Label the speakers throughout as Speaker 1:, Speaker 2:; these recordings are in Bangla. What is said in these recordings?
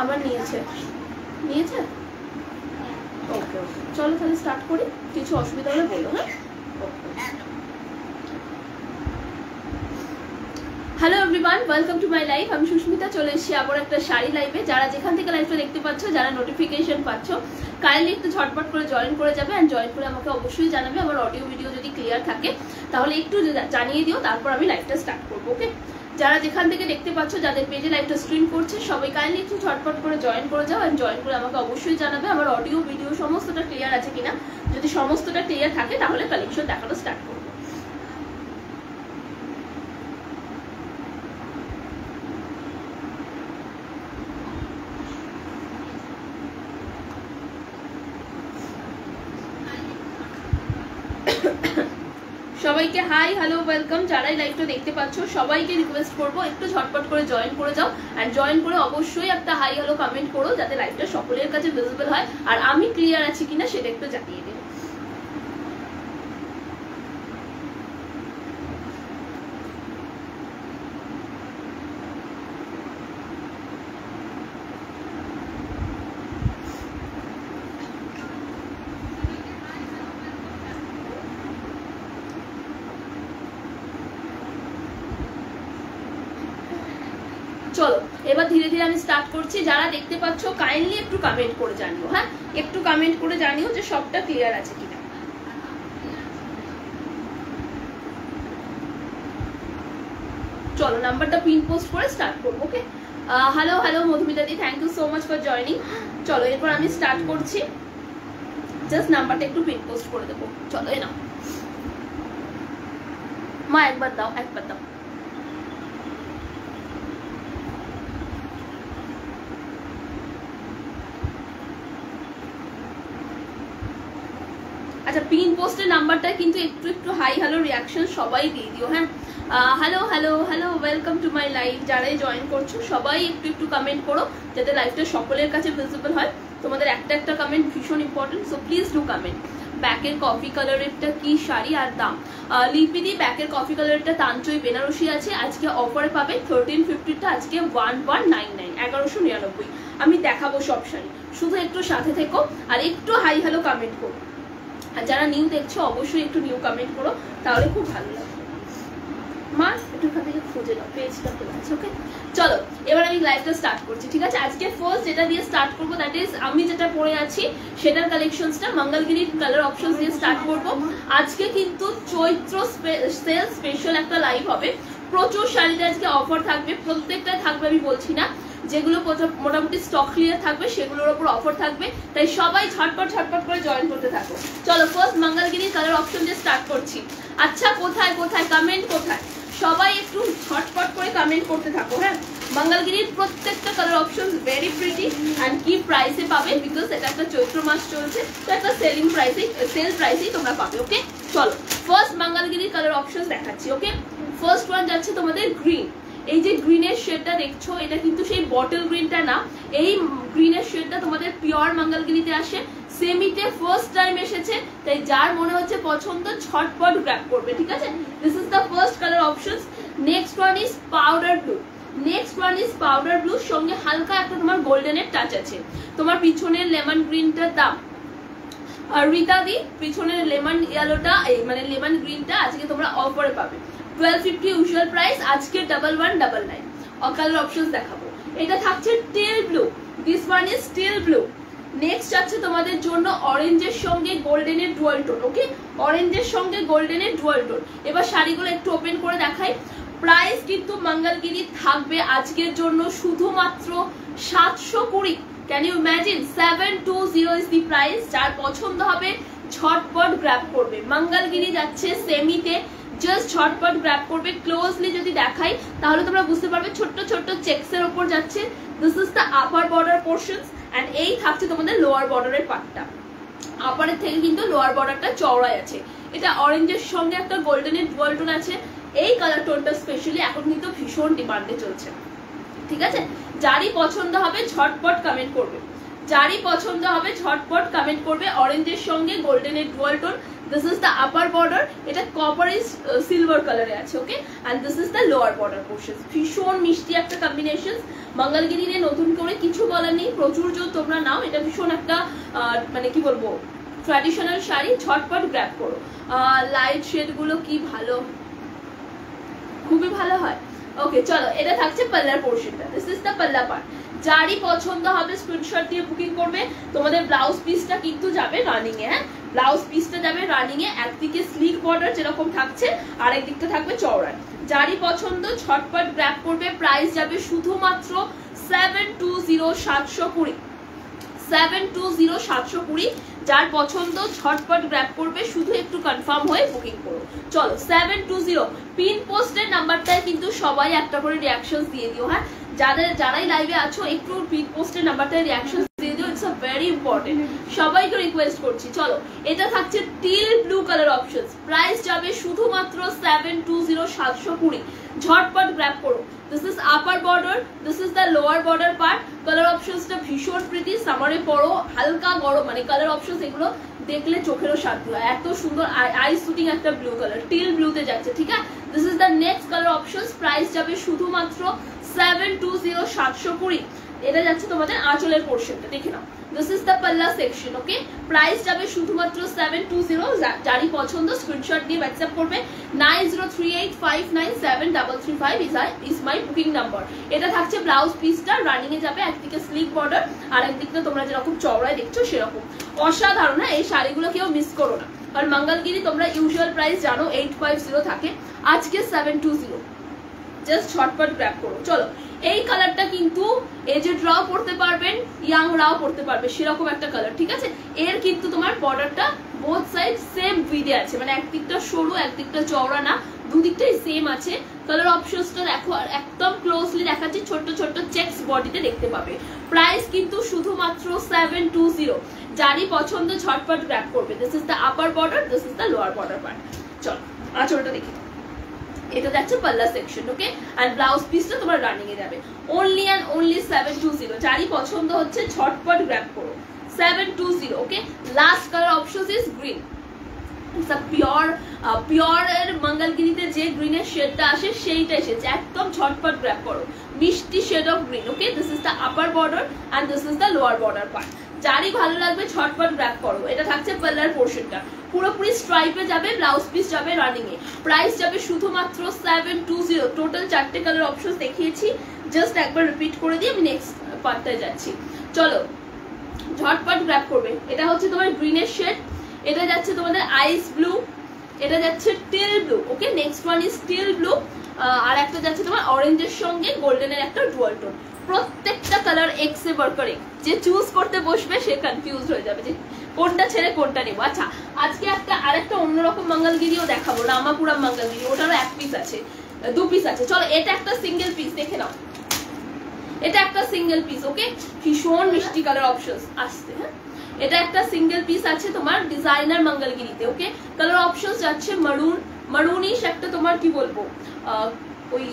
Speaker 1: আমার নিয়েছে নিয়েছে ওকে ওকে চলো তাহলে স্টার্ট করি, কিছু অসুবিধা হলে বলো। হ্যাঁ hello everyone, welcome to my life. আমি সুস্মিতা চলে এসেছি আবার একটা শাড়ি লাইভে। যারা যেখান থেকে লাইভটা দেখতে পাচ্ছ, যারা নোটিফিকেশন পাচ্ছ, কাইন্ডলি একটু ঝটপট করে জয়েন করে যাবে। অ্যান্ড জয়েন করে আমাকে অবশ্যই জানাবে আমার অডিও ভিডিও যদি ক্লিয়ার থাকে তাহলে একটু জানিয়ে দিও, তারপর আমি লাইভটা স্টার্ট করবো। ওকে, যারা যেখান থেকে দেখতে পাচ্ছ, যাদের পেজে লাইভটা স্ট্রিম করছে, সবাই কাইন্ডলি একটু ঝটপট করে জয়েন করে যাও। অ্যান্ড জয়েন করে আমাকে অবশ্যই জানাবে আমার অডিও ভিডিও সমস্তটা ক্লিয়ার আছে কিনা। যদি সমস্তটা ক্লিয়ার থাকে তাহলে কালেকশন দেখানো স্টার্ট করবো। সবাইকে হাই হ্যালো ওয়েলকাম। যারাই লাইভটা দেখতে পাচ্ছ সবাইকে রিকোয়েস্ট করবো একটু ঝটপট করে জয়েন করে যাও। অ্যান্ড জয়েন করে অবশ্যই একটা হাই হ্যালো কমেন্ট করো, যাতে লাইভটা সকলের কাছে ভিজিবল হয় আর আমি ক্লিয়ার আছি কিনা সেটা একটু জানিয়ে দিই। চলো এবার ধীরে ধীরে আমি স্টার্ট করছি। যারা দেখতে পাচ্ছ কাইন্ডলি একটু কমেন্ট করে জানিও। হ্যাঁ একটু কমেন্ট করে জানিও যে সবটা ক্লিয়ার আছে কিনা। চলো নাম্বারটা পিন পোস্ট করে স্টার্ট করবো। Okay, hello hello Madhumita di, thank you so much for joining. চলো এরপর আমি স্টার্ট করছি, জাস্ট নাম্বারটা একটু পিন পোস্ট করে দেবো। চলো এ নাও মা, একবার দাও একবার দাও। আচ্ছা, পিন পোস্টের নাম্বারটা কিন্তু একটু একটু হাই হ্যালো রিয়াকশন সবাই দিয়ে দিও। হ্যাঁ hello hello hello welcome to my live. যারাই জয়েন করছো সবাই একটু একটু কমেন্ট করো, যাতে লাইভটা সকলের কাছে ভিজিবল হয়। তোমাদের একটা একটা কমেন্ট ভীষণ important, so please do comment. ব্যাকের কফি কালারেরটা কি শাড়ি আর দাম? লিপিদি ব্যাকের কফি কালারেরটা তাঞ্চই বেনারসি আছে, আজকে অফারে পাবে 1350টা, আজকে 1199 1199। আমি দেখাবো সব শাড়ি, শুধু একটু সাথে থেকো আর একটু হাই হ্যালো কমেন্ট করো। আর যারা নিউ দেখছো অবশ্যই একটু নিউ কমেন্ট করো, তাহলে খুব ভালো লাগবে। মা একটু এখান থেকে খুঁজে নাও, পেজটা খোলা আছে। ওকে চলো এবার আমি লাইভটা স্টার্ট করছি। ঠিক আছে, আজকে ফার্স্ট যেটা দিয়ে স্টার্ট করবো দ্যাট ইজ আমি যেটা পরে আছি সেটার কালেকশনসটা মঙ্গলগিরি কালার অপশনস দিয়ে স্টার্ট করবো। আজকে কিন্তু চৈত্র সেল স্পেশাল একটা লাইভ হবে। প্রচুর শাড়িতে আজকে অফার থাকবে, প্রত্যেকটাই থাকবে আমি বলছি না, যেগুলো মোটামুটি স্টক ক্লিয়ার থাকবে সেগুলোর উপর অফার থাকবে, তাই সবাই ঝটপট ঝটপট করে জয়েন করতে থাকো। চলো ফার্স্ট মঙ্গলগিরি কালার অপশন দিয়ে স্টার্ট করছি। আচ্ছা কোথায় কোথায় কমেন্ট কোথায়, সবাই একটু ঝটপট করে কমেন্ট করতে থাকো। হ্যাঁ মঙ্গলগিরির প্রত্যেকটা colour option very pretty and কি প্রাইসে পাবে, বিকজ এটা একটা চৈত্র মাস চলছে, তো একটা সেল প্রাইসেই তোমরা পাবে। ওকে চলো ফার্স্ট মঙ্গলগিরির কালার অপশন দেখাচ্ছি। ওকে ফার্স্ট ওয়ান যাচ্ছে তোমাদের গ্রিন। এই যে গ্রিনের শেডটা দেখছো এটা কিন্তু সেই বটল গ্রিনটা না, এই গ্রিনের শেডটা তোমাদের পিওর মঙ্গলগিরিতে আসে, সেমিতে ফার্স্ট টাইম এসেছে, তাই যার মনে হচ্ছে পছন্দ ঝটপট গ্র্যাব করবে। ঠিক আছে, this is the first colour options. Next one is powder blue. Next one is powder blue, সঙ্গে হালকা একটা তোমার গোল্ডেনের টাচ আছে। তোমার পিছনের লেমন গ্রিনটার দাম রীতা দি, পিছনের লেমন ইয়েলোটা মানে লেমন গ্রিনটা আজকে তোমরা অফারে পাবে 1250 ইউজুয়াল প্রাইস, আজকে 1199। কালার অপশনস দেখাবো। এটা থাকছে teal blue, this one is teal blue. Next আছে তোমাদের জন্য অরেঞ্জের সঙ্গে গোল্ডেনের ডুয়াল টোন। ওকে অরেঞ্জের সঙ্গে গোল্ডেনের ডুয়াল টোন। এবার শাড়িগুলো একটু ওপেন করে দেখাই। প্রাইস কিন্তু মঙ্গলগিরি থাকবে আজকের জন্য শুধুমাত্র 720। Can you imagine? 720 is the price. যার পছন্দ হবে ঝটপট গ্র্যাব করবে। মঙ্গলগিরি যাচ্ছে সেমিতে, জাস্ট ঝটপট গ্র্যাব করবে। ক্লোজলি যদি দেখাই তাহলে তোমরা বুঝতে পারবে ছোট্ট ছোট্ট চেকসের ওপর যাচ্ছে। This is the upper border portions and এই থাকছে তোমাদের লোয়ার বর্ডারের পার্টটা। আপারের থেকে কিন্তু লোয়ার বর্ডারটা চওড়াই আছে। এটা অরেঞ্জের সঙ্গে একটা গোল্ডেনের ডুয়াল টোন আছে। এই কালার টোনটা স্পেশালি এখন কিন্তু ভীষণ ডিমান্ডে চলছে। ঠিক আছে, যারই পছন্দ হবে ঝটপট কমেন্ট করবে। যারই পছন্দ হবে ঝটপট কমেন্ট করবে। অরেঞ্জের সঙ্গে গোল্ডেনের dual tone. This is the upper border, এটা কপার সিলভার কালারে আছে, okay. And this is the lower border portion. ভীষণ মিষ্টি একটা কম্বিনেশন। মঙ্গলগিরিতে নতুন করে কিছু বলার নেই, প্রচুর জোর তোমরা নাও। এটা ভীষণ একটা মানে কি বলবো ট্র্যাডিশনাল শাড়ি, ঝটপট গ্র্যাব করো। লাইট শেড গুলো কি ভালো, খুবই ভালো হয়। ওকে চলো, এটা থাকছে পাল্লার পোর্শনটা। দিস ইজ দ্য পাল্লা পার্ট। যারই পছন্দ হবে স্ক্রিনশট দিয়ে বুকিং করবে। তোমাদের ব্লাউজ পিসটা কিন্তু যাবে রানিং এ, হ্যাঁ ব্লাউজ পিসটা যাবে রানিং এ। একদিকে স্লিক বর্ডার যেরকম থাকছে, আর একদিকটা থাকবে চওড়া। যারই পছন্দ ঝটপট গ্র্যাব করবে। প্রাইস যাবে শুধুমাত্র 720 720 720 720। যার পছন্দ ঝটপট গ্র্যাব করবে, শুধু একটু কনফার্ম হয়ে বুকিং করো। চলো 720 পিন পোস্টের নাম্বারটায় কিন্তু সবাই একটা করে রিয়াকশন দিয়ে দিও, হ্যাঁ যারাই লাইভে আছো একটু পিন পোস্টের নাম্বারটায় রিয়াকশন দিয়ে দিও, ইটস আ ভেরি ইম্পর্টেন্ট। সবাইকে রিকোয়েস্ট করছি। চলো, এটা থাকছে teal blue colour option. Price যাবে শুধুমাত্র 720 720। ঝটপট গ্র্যাব করো। This is upper border, this is the lower border part. Colour অপশনসটা ভীষণ প্রিটি, সামারে পরো, হালকা গরম, মানে কালার অপশনস এগুলো দেখলে চোখেরও শান্তি হয়। এত সুন্দর আই শুটিং একটা ব্লু কালার, টিল ব্লুতে যাচ্ছে, ঠিক আছে। This is the next colour options. Price যাবে শুধুমাত্র 720 720। এটা যাচ্ছে তোমাদের আঁচলের পোর্শনটা, দেখে নাও। This is the palla section, okay. Price যাবে শুধুমাত্র 720। যারই পছন্দ স্ক্রিনশট দিয়ে হোয়াটসঅ্যাপ করবে। 9038597335 ইজ মাই বুকিং নাম্বার। এটা থাকছে ব্লাউজ পিসটা, রানিং এ যাবে। একদিকে স্লিক বর্ডার, আর একদিকটা তোমরা যেরকম চওড়ায় দেখছো সেরকম। অসাধারণ, এই শাড়িগুলো কেউ মিস করো না। কারণ মঙ্গলগিরি তোমরা ইউজুয়াল প্রাইস জানো 850 থাকে, আজকে 720। জাস্ট ঝটপট গ্র্যাব করো। চলো, এই কালারটা কিন্তু এজেড রাও পড়তে পারবেন, ইয়াং রাও পড়তে পারবে, সেরকম একটা কালার, ঠিক আছে। এর কিন্তু তোমার বর্ডারটা বোথ সাইড সেম উইডে আছে, মানে একদিকটা সরু একদিকটা চওড়া না, দুদিকটাই সেম আছে। কালার অপশনসটা দেখো, আর একদম ক্লোজলি দেখাচ্ছি, ছোট্ট ছোট্ট চেকস বডিতে দেখতে পাবে। প্রাইস কিন্তু শুধুমাত্র 720। যারই পছন্দ ঝটপট গ্র্যাব করবে। This is the upper border, this is the lower border part. চলো, আঁচলটা দেখি। এটা যাচ্ছে পাল্লা সেকশন, ওকে। আর ব্লাউজ পিসটা তোমার রানিং এ যাবে। Only and only 720। যারই পছন্দ হচ্ছে ঝটপট গ্র্যাব করো। 720, okay. Last colour option is green. It's a pure এর মঙ্গলগিরিতে যে গ্রিনের শেডটা আসে সেইটা এসেছে, একদম ঝটপট গ্র্যাব করো। মিষ্টি shade of green, okay. This is the upper border and this is the lower border part. যারই ভালো লাগবে ঝটপট গ্র্যাব করো। এটা থাকছে পাল্লার পোর্শনটা, পুরোপুরি স্ট্রাইপে যাবে, ব্লাউজ পিস যাবে রানিং এ। প্রাইস যাবে শুধুমাত্র 720। টোটাল 4টে কালার অপশন দেখিয়েছি, জাস্ট একবার রিপিট করে দিয়ে আমি নেক্সট পার্টটায় যাচ্ছি। চলো, ঝটপট গ্র্যাব করবে। এটা হচ্ছে তোমার গ্রিনের শেড, এটা যাচ্ছে তোমাদের আইস ব্লু, এটা যাচ্ছে teal blue, okay. Next one is teal blue, আর একটা যাচ্ছে তোমার অরেঞ্জের সঙ্গে গোল্ডেনের একটা ডুয়াল টোন। প্রত্যেকটা কালার এক্সে বর্কারে, যে চুজ করতে বসবে সে কনফিউজ হয়ে যাবে যে কোনটা ছেড়ে কোনটা নেবো। আচ্ছা, আজকে আরেকটা অন্যরকম মঙ্গলগিরিও দেখাবো, রামাপুরম মঙ্গলগিরি, ওটারও এক পিস আছে, দু পিস আছে। চলো, এটা একটা সিঙ্গেল পিস, দেখে নাও। এটা একটা সিঙ্গেল পিস, ওকে। ভীষণ মিষ্টি কালার অপশন আসছে, হ্যাঁ। এটা একটা সিঙ্গেল পিস আছে তোমার ডিজাইনার মঙ্গলগিরিতে, ওকে। কালার অপশন যাচ্ছে মারুনিশ একটা, তোমার কি বলবো, ওই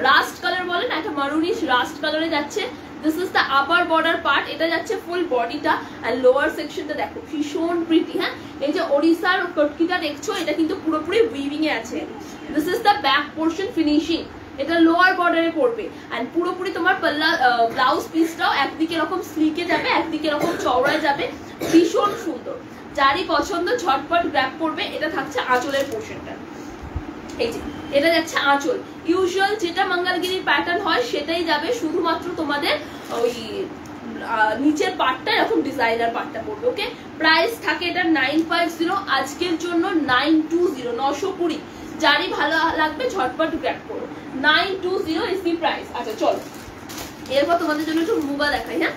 Speaker 1: রাস্ট কালার বলে না, একটা মারুনিশ রাস্ট কালারে যাচ্ছে। This is the upper border part. এটা যাচ্ছে ফুল বডিটা, আর লোয়ার সেকশনটা দেখো ভীষণ প্রিটি, হ্যাঁ। এই যে ওড়িশার কটকিটা দেখছো, এটা কিন্তু পুরোপুরি উইভিং এ আছে। This is the back portion finishing. এটা লোয়ার বর্ডারে পড়বে, এন্ড পুরোপুরি তোমার পাল্লা ব্লাউজ পিসটাও একদিকে এরকম স্লিকে যাবে, একদিকে এরকম চওড়ায় যাবে, ভীষণ সুন্দর। যারই পছন্দ ঝটপট গ্র্যাব করবে। এটা থাকছে আঁচলের পোর্শনটা, এই যে এটা যাচ্ছে আঁচল। ইউজুয়াল যেটা মঙ্গলগিরির প্যাটার্ন হয় সেটাই যাবে, শুধুমাত্র তোমাদের ওই নিচের পার্টটা এরকম ডিজাইনার পার্টটা পড়বে, ওকে। প্রাইস থাকে এটা 950, আজকের জন্য 920 920। যারই ভালো লাগবে ঝটপট গ্র্যাব করো। 920 ইজ দি প্রাইস। আচ্ছা চলো, এরপর তোমাদের জন্য একটু মুগা দেখাই, হ্যাঁ।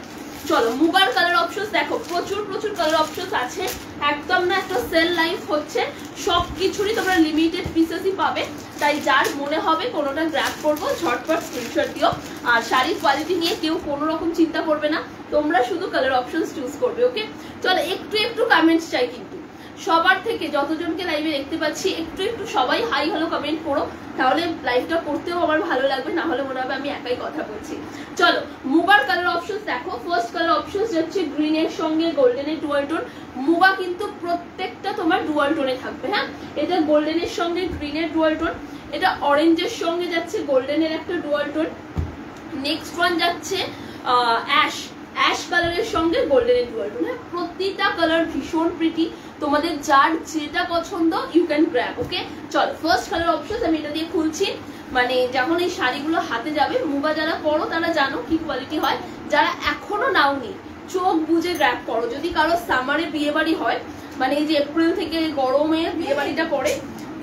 Speaker 1: চলো, মুগার কালার অপশন দেখো, প্রচুর কালার অপশন আছে, একদম না একটা সেল লাইফ হচ্ছে, সবকিছুরই তোমরা লিমিটেড পিসেসই পাবে। তাই যার মনে হবে কোনোটা গ্র্যাব করবো, ঝটপট স্ক্রিনশট দিও। আর শাড়ির কোয়ালিটি নিয়ে কেউ কোনো রকম চিন্তা করবে না, তোমরা শুধু কালার অপশন চুজ করবে, ওকে। চলো, একটু কমেন্টস চাই কিন্তু সবার থেকে, যতজনকে লাইভে দেখতে পাচ্ছি, একটু সবাই হাই হ্যালো কমেন্ট করো, তাহলে লাইভটা করতেও আমার ভালো লাগবে, না হলে মনে হবে আমি একাই কথা বলছি। চলো, মুগার কালার অপশনস দেখো, ফার্স্ট কালার অপশনস যাচ্ছে গ্রিনের সঙ্গে গোল্ডেনের ডুয়াল টোন। মুগা কিন্তু প্রত্যেকটা তোমার ডুয়াল টোনে থাকবে। হ্যাঁ, এটা গোল্ডেনের সঙ্গে গ্রিনের ডুয়াল টোন, এটা অরেঞ্জের সঙ্গে যাচ্ছে গোল্ডেনের একটা ডুয়াল টোন। নেক্সট ওয়ান যাচ্ছে অ্যাশ কালারের সঙ্গে গোল্ডেনের ডুয়াল টোন। হ্যাঁ, প্রতিটা কালার ভীষণ প্রিটি, তোমাদের যার যেটা পছন্দ ইউ ক্যান গ্র্যাব। ওকে, চলো ফার্স্ট কালার অপশন আমি এটা দিয়ে খুলছি। মানে যখন এই শাড়িগুলো হাতে যাবে, মুগা যারা পরো তারা জানো কি কোয়ালিটি হয়, যারা এখনো নাওনি চোখ বুঝে গ্র্যাব করো। যদি কারো সামারে বিয়ে বাড়ি হয়, মানে এই যে এপ্রিল থেকে গরমে বিয়ে বাড়িটা পড়ে,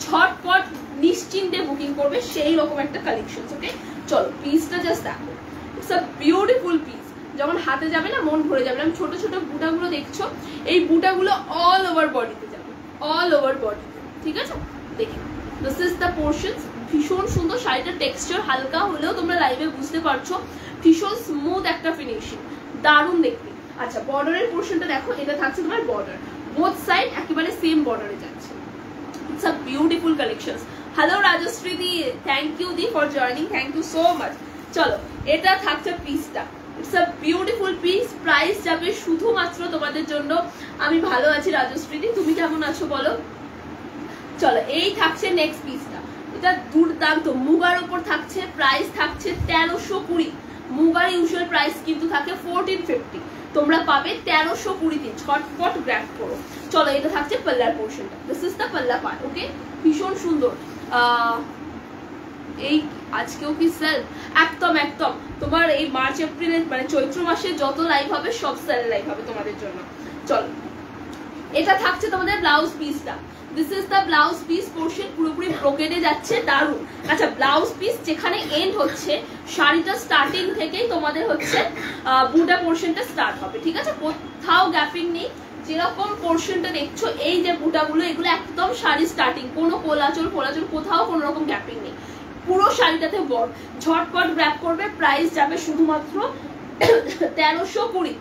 Speaker 1: ঝটপট নিশ্চিন্তে বুকিং করবে সেই রকম একটা কালেকশন। ওকে, চলো পিসটা জাস্ট দেখো, ইটস আ বিউটিফুল পিস। যখন হাতে যাবে না মন ভরে যাবে। আমি ছোট ছোট বুটাগুলো দেখছো, এই বুটাগুলো অল ওভার বডিতে যাবে, অল ওভার বডিতে। ঠিক আছে, দেখে দিস ইজ দ্য পোর্শনস। ভীষণ সুন্দর শাড়িটার টেক্সচার, হালকা হলেও তোমরা লাইভে বুঝতে পারছো ভীষণ স্মুথ একটা ফিনিশিং, দারুণ দেখতে। আচ্ছা, বর্ডারের পোর্শনটা দেখো, এটা থাকছে তোমার বর্ডার, বোথ সাইড একেবারে সেম বর্ডারে যাচ্ছে। It's a beautiful collections. Hello Rajashree di, thank you di for joining, thank you so much. চলো, এটা থাকছে পিসটা, it's a beautiful piece. Price যাবে শুধুমাত্র তোমাদের জন্য। আমি ভালো আছি রাজশ্রী দি, তুমি কেমন আছো বলো? চলো, এই থাকছে নেক্সট পিসটা, এটা দুর্দান্ত মুগার উপর থাকছে। প্রাইস থাকছে 1320। মুগার ইউজুয়াল প্রাইস কিন্তু থাকে 1450, তোমরা পাবে 1320 তে। ঝটপট গ্র্যাব করো। চলো, এটা থাকছে পাল্লার পোর্শনটা, দিস ইজ দ্য পাল্লা পার্ট। ওকে, ভীষণ সুন্দর। এই আজকেও কি সেল? একদম একদম তোমার এই মার্চ এপ্রিল মানে চৈত্র মাসে যত লাইভ হবে সব সেল লাইভ হবে তোমাদের জন্য। চলো, এটা থাকছে তোমাদের ব্লাউজ পিসটা, this is the blouse piece portion, পুরোপুরি ব্রোকেডে যাচ্ছে, দারুণ। আচ্ছা, ব্লাউজ পিস যেখানে এন্ড হচ্ছে, শাড়িটা স্টার্টিং থেকেই তোমাদের হচ্ছে বুটা পোর্শনটা স্টার্ট হবে। ঠিক আছে, কোথাও গ্যাপিং নেই। যেরকম পোর্শনটা দেখছো, এই যে বুটাগুলো, এগুলো একদম শাড়ি স্টার্টিং, কোনো কোলাচল কোথাও কোনো রকম গ্যাপিং নেই, পুরো শাড়িটাতে বড়। ঝটপট গ্র্যাব করবে। প্রাইস যাবে শুধুমাত্র 1320।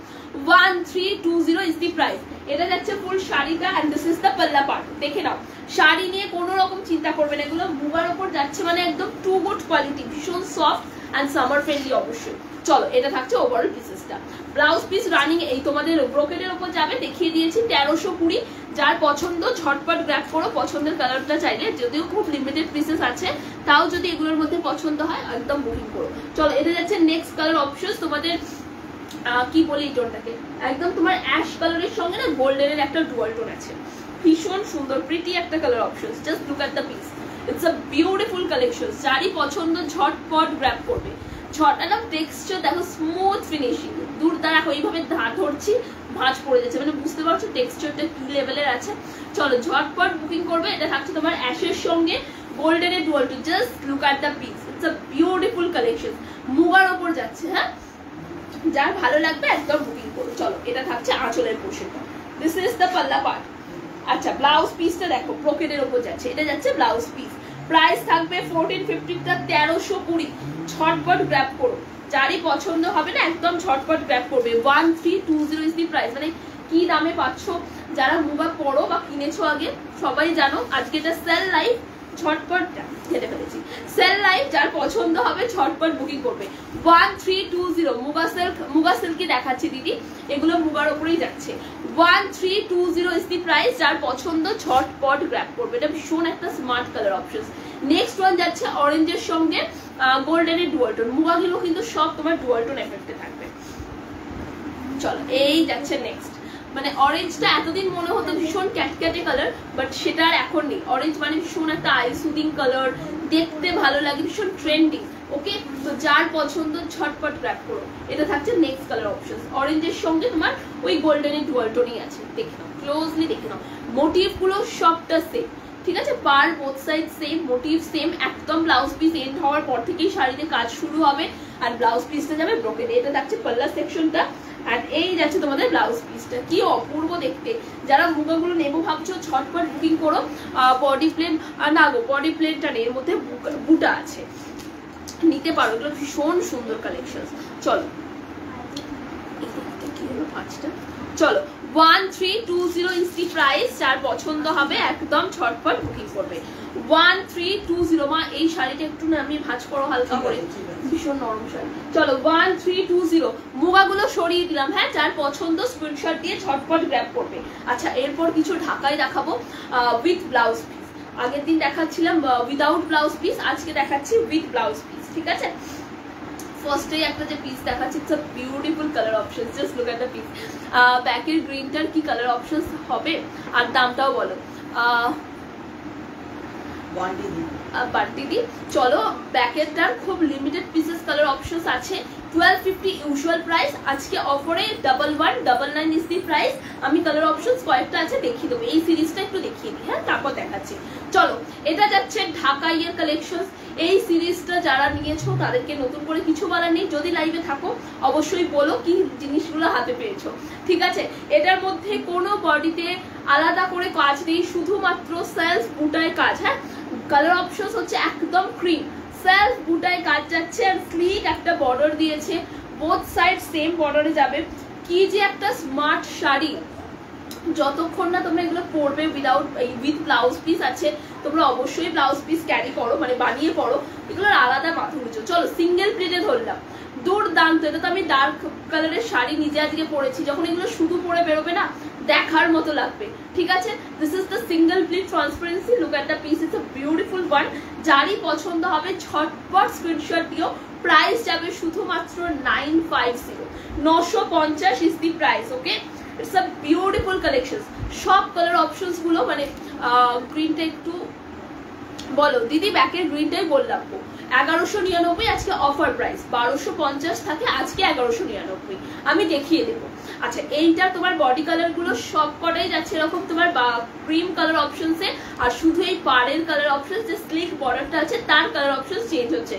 Speaker 1: 1320 ইজ দি প্রাইস। এটা যাচ্ছে ফুল শাড়িটা, এন্ড দিস ইজ দ্য পাল্লা পার্ট। দেখে নাও, শাড়ি নিয়ে কোনো রকম চিন্তা করবে না, এগুলো মুগার ওপর যাচ্ছে মানে একদম টু গুড কোয়ালিটি, ভীষণ সফট এন্ড সামার ফ্রেন্ডলি অবশ্যই। চলো, এটা থাকছে ওভারঅল পিসেসটা। ব্লাউজ পিস রানিং এই তোমাদের ব্রোকেডের উপর যাবে, দেখিয়ে দিয়েছি 1320। যার পছন্দ ঝটপট গ্র্যাব করো। পছন্দের কালারটা চাইলে, যদিও খুব লিমিটেড পিসেস আছে, তাও যদি এগুলোর মধ্যে পছন্দ হয় একদম বুকিং করো। চলো, এটা যাচ্ছে নেক্সট কালার অপশন তোমাদের। কি বলি এই টোনটাকে, একদম তোমার অ্যাশ কালারের সঙ্গে না গোল্ডেনের একটা ডুয়াল টোন আছে, ভীষণ সুন্দর প্রিটি একটা colour option. Just look at the piece, it's a beautiful collection. যারই পছন্দ ঝটপট গ্র্যাব করবে। একদম টেক্সচার দেখো, স্মুথ ফিনিশিং, দেখো এইভাবে ধরছি ভাঁজ পড়ে যাচ্ছে, মানে বুঝতে পারছো টেক্সচারটা কি লেভেলের আছে। চলো, ঝটপট বুকিং করবে। এটা থাকছে তোমার অ্যাশের সঙ্গে গোল্ডেনের dual tone. Just look at the piece, it's a beautiful collection, মুগার ওপর যাচ্ছে। হ্যাঁ, যার ভালো লাগবে একদম বুকিং করো। চলো, এটা থাকছে আঁচলের পোর্শনটা, দিস ইজ দ্য পাল্লা পার্ট। আচ্ছা, ব্লাউজ পিসটা দেখো, ব্রোকেডের উপর যাচ্ছে, এটা যাচ্ছে ব্লাউজ পিস। প্রাইস থাকবে 1450টা 1320। ঝটপট গ্র্যাব করো, যারই পছন্দ হবে না একদম ঝটপট গ্র্যাব করবে। 1320 ইজ দি প্রাইস। মানে কি দামে পাচ্ছ, যারা মুগা পরো বা কিনেছো আগে সবাই জানো। আজকে এটা সেল লাইভ, ঝটপট খেতে ফেলেছি সেল লাইভ, যার পছন্দ হবে ঝটপট বুকিং করবে। 1320 মুগা সিল্কি দেখাচ্ছি দিদি, এগুলো মুগার ওপরেই যাচ্ছে। 1320 ইজ দি প্রাইস। যার পছন্দ ঝটপট গ্র্যাব করবে। এটা ভীষণ একটা smart colour option. Next one যাচ্ছে অরেঞ্জের সঙ্গে গোল্ডেনের ডুয়াল টোন। মুগাগুলো কিন্তু সব তোমার ডুয়াল টোন এফেক্টে থাকবে। চলো, এই যাচ্ছে নেক্সট। মানে অরেঞ্জটা এতদিন মনে হতো ভীষণ ক্যাটক্যাটে কালার, বাট সেটা আর এখন নেই। অরেঞ্জ মানে ভীষণ একটা আই সুদিং কালার, দেখতে ভালো লাগে, ভীষণ ট্রেন্ডিং। ওকে, তো যার পছন্দ ঝটপট গ্র্যাব করো। এটা থাকছে নেক্সট কালার অপশন। অরেঞ্জের সঙ্গে তোমার ওই গোল্ডেনের ডুয়াল টোনই আছে। দেখে নাও, ক্লোজলি দেখে নাও, মোটিভ গুলো সবটা সেম। ঠিক আছে, per both side same, motif same একদম। ব্লাউজ পিস এন্ড হওয়ার পর থেকেই শাড়িতে কাজ শুরু হবে, আর ব্লাউজ পিসটা যাবে ব্রোকেডে। এটা থাকছে পাল্লা সেকশনটা, আর এই যাচ্ছে তোমাদের ব্লাউজ পিসটা। কি অপূর্ব দেখতে। যারা মুগাগুলো নেবো ভাবছো ঝটপট বুকিং করো। বডি প্লেন না গো, বডি প্লেনটা নেই, এর মধ্যে বুটা আছে, নিতে পারো। এগুলো ভীষণ সুন্দর কালেকশন। চলো, কি হলো পাঁচটা। চলো, 1320 ইজ দি প্রাইস। যার পছন্দ হবে একদম ঝটপট বুকিং করবে। 1320। মা এই শাড়িটা একটু না আমি ভাঁজ করো হালকা করে, ভীষণ নরম শাড়ি। চলো, 1320। মুগাগুলো সরিয়ে দিলাম, হ্যাঁ যার পছন্দ স্ক্রিনশট দিয়ে ঝটপট গ্র্যাব করবে। আচ্ছা এরপর কিছু ঢাকাই দেখাবো উইথ ব্লাউজ পিস। আগের দিন দেখাচ্ছিলাম উইদাউট ব্লাউজ পিস, আজকে দেখাচ্ছি উইথ ব্লাউজ পিস, ঠিক আছে। ফার্স্টে একটা যে পিস দেখাচ্ছি, it's a beautiful colour option, just look at the piece. ব্যাকের গ্রিনটার কি কালার অপশন হবে আর দামটাও বলো দিদি। চলো ব্যাকেরটার খুব লিমিটেড পিসেস কালার অপশনস আছে, 1250 ইউজুয়াল প্রাইস, আজকে অফারে 1199 ইজ দি প্রাইস। আমি কালার অপশনস কয়েকটা আছে দেখিয়ে দেবো, এই সিরিজটা একটু দেখিয়ে দিই, হ্যাঁ তারপর দেখাচ্ছি। চলো এটা যাচ্ছে ঢাকা ইয়ের কালেকশন। এই সিরিজটা যারা নিয়েছো তাদেরকে নতুন করে কিছু বলার নেই, যদি লাইভে থাকো অবশ্যই বলো কি জিনিসগুলো হাতে পেয়েছো, ঠিক আছে। এটার মধ্যে কোনো বডিতে আলাদা করে কাজ নেই, শুধুমাত্র সেলফ বুটায় কাজ, হ্যাঁ কালার অপশনস হচ্ছে একদম ক্রিম, সেলফ বুটায় কাজ যাচ্ছে আর স্লিক একটা বর্ডার দিয়েছে, বোথ সাইড সেম বর্ডারে যাবে। কি যে একটা স্মার্ট শাড়ি, যতক্ষণ না তোমরা এগুলো পরবে উইথ ব্লাউজ পিস আছে, তোমরা অবশ্যই ব্লাউজ পিস ক্যারি করো, মানে বানিয়ে পড়ো, এগুলোর আলাদা মাধুর্য। চলো সিঙ্গেল প্লেটে ধরলাম, দুর্দান্ত। এটা তো আমি ডার্ক কালারের শাড়ি নিজে আজকে পরেছি, যখন এগুলো শুধু পরে বেরোবে না দেখার মতো লাগবে, ঠিক আছে। This is the single plate transparency, look at the piece, it's a beautiful one. যারই পছন্দ হবে ঝটপট স্ক্রিনশট দিও। প্রাইস যাবে শুধুমাত্র 950, 950 is the price, okay. It's a beautiful collection, সব কালার অপশনস গুলো, মানে গ্রিনটা একটু বলো দিদি, ব্যাকের গ্রিনটাই বললাম 1199, আজকে অফার প্রাইস 1250 থাকে, আজকে 1199 আমি দেখিয়ে দেবো। আচ্ছা এইটা তোমার বডি কালার গুলো সব কটাই যাচ্ছে এরকম তোমার ক্রিম কালার অপশনসে, আর শুধু এই পাড়ের কালার অপশন যে স্লিক বর্ডারটা আছে তার কালার অপশন চেঞ্জ হচ্ছে,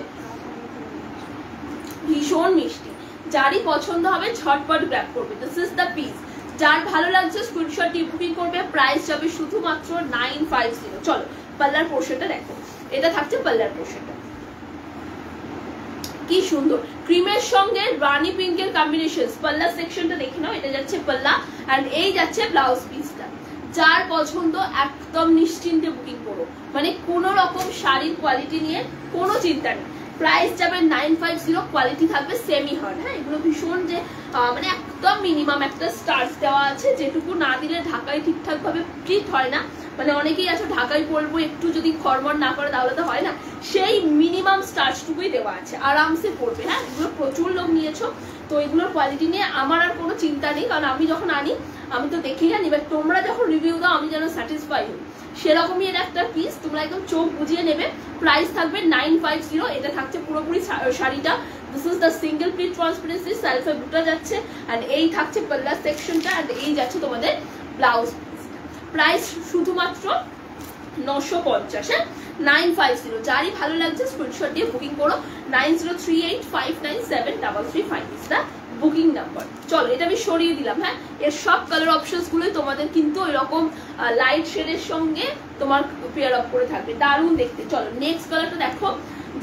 Speaker 1: ভীষণ মিষ্টি। যারই পছন্দ হবে ঝটপট গ্র্যাব করবে। দিস ইজ দ্য পিস, যার ভালো লাগছে স্ক্রিনশট দিয়ে বুকিং করবে। প্রাইস যাবে শুধুমাত্র 950। চলো পাল্লার পোর্শনটা দেখো, এটা থাকছে পাল্লার পোর্শনটা, কি সুন্দর ক্রিমের সঙ্গে রানী পিঙ্কের কম্বিনেশন। পাল্লা সেকশনটা দেখে নাও, এটা যাচ্ছে পাল্লা এন্ড এই যাচ্ছে ব্লাউজ পিসটা। যার পছন্দ একদম নিশ্চিন্তে বুকিং করো, মানে কোনো রকম শাড়ির কোয়ালিটি নিয়ে কোনো চিন্তা নেই। প্রাইস যাবে 950, কোয়ালিটি থাকবে সেমি হার্ড, হ্যাঁ এগুলো ভীষণ যে মানে একদম মিনিমাম একটা স্টার্চ দেওয়া আছে, যেটুকু না দিলে ঢাকায় ঠিকঠাক ভাবে প্রিন্ট হয় না। মানে অনেকেই আছে ঢাকায় পরবো, একটু যদি খড়মড় না করে তাহলে তো হয় না, সেই মিনিমাম স্টার্চটুকুই দেওয়া আছে, আরামসে পরবে, হ্যাঁ এগুলো প্রচুর লোক নিয়েছো, তো এগুলোর কোয়ালিটি নিয়ে আমার আর কোনো চিন্তা নেই, কারণ আমি যখন আনি আমি তো দেখেই আনি, এবার তোমরা যখন রিভিউ দাও আমি যেন স্যাটিসফাই হই, সেরকমই এর একটা পিস, তোমরা একদম চোখ বুঝিয়ে নেবে। প্রাইস থাকবে 950, এটা থাকছে পুরোপুরি শাড়িটা। This is the single pleat transparency, সেলফে বুটা যাচ্ছে এন্ড এই থাকছে পাল্লা সেকশনটা এন্ড এই যাচ্ছে তোমাদের ব্লাউজ। প্রাইস শুধুমাত্র 950, হ্যাঁ 950। যারই ভালো লাগছে স্ক্রিনশট দিয়ে বুকিং করো। 9038597335 ইজ দ্য বুকিং নাম্বার। চলো এটা আমি সরিয়ে দিলাম, হ্যাঁ এর সব কালার অপশনস গুলোই তোমাদের কিন্তু এরকম লাইট শেডের সঙ্গে তোমার পেয়ার আপ করে থাকবে, দারুণ দেখতে। চলো নেক্সট কালারটা দেখো,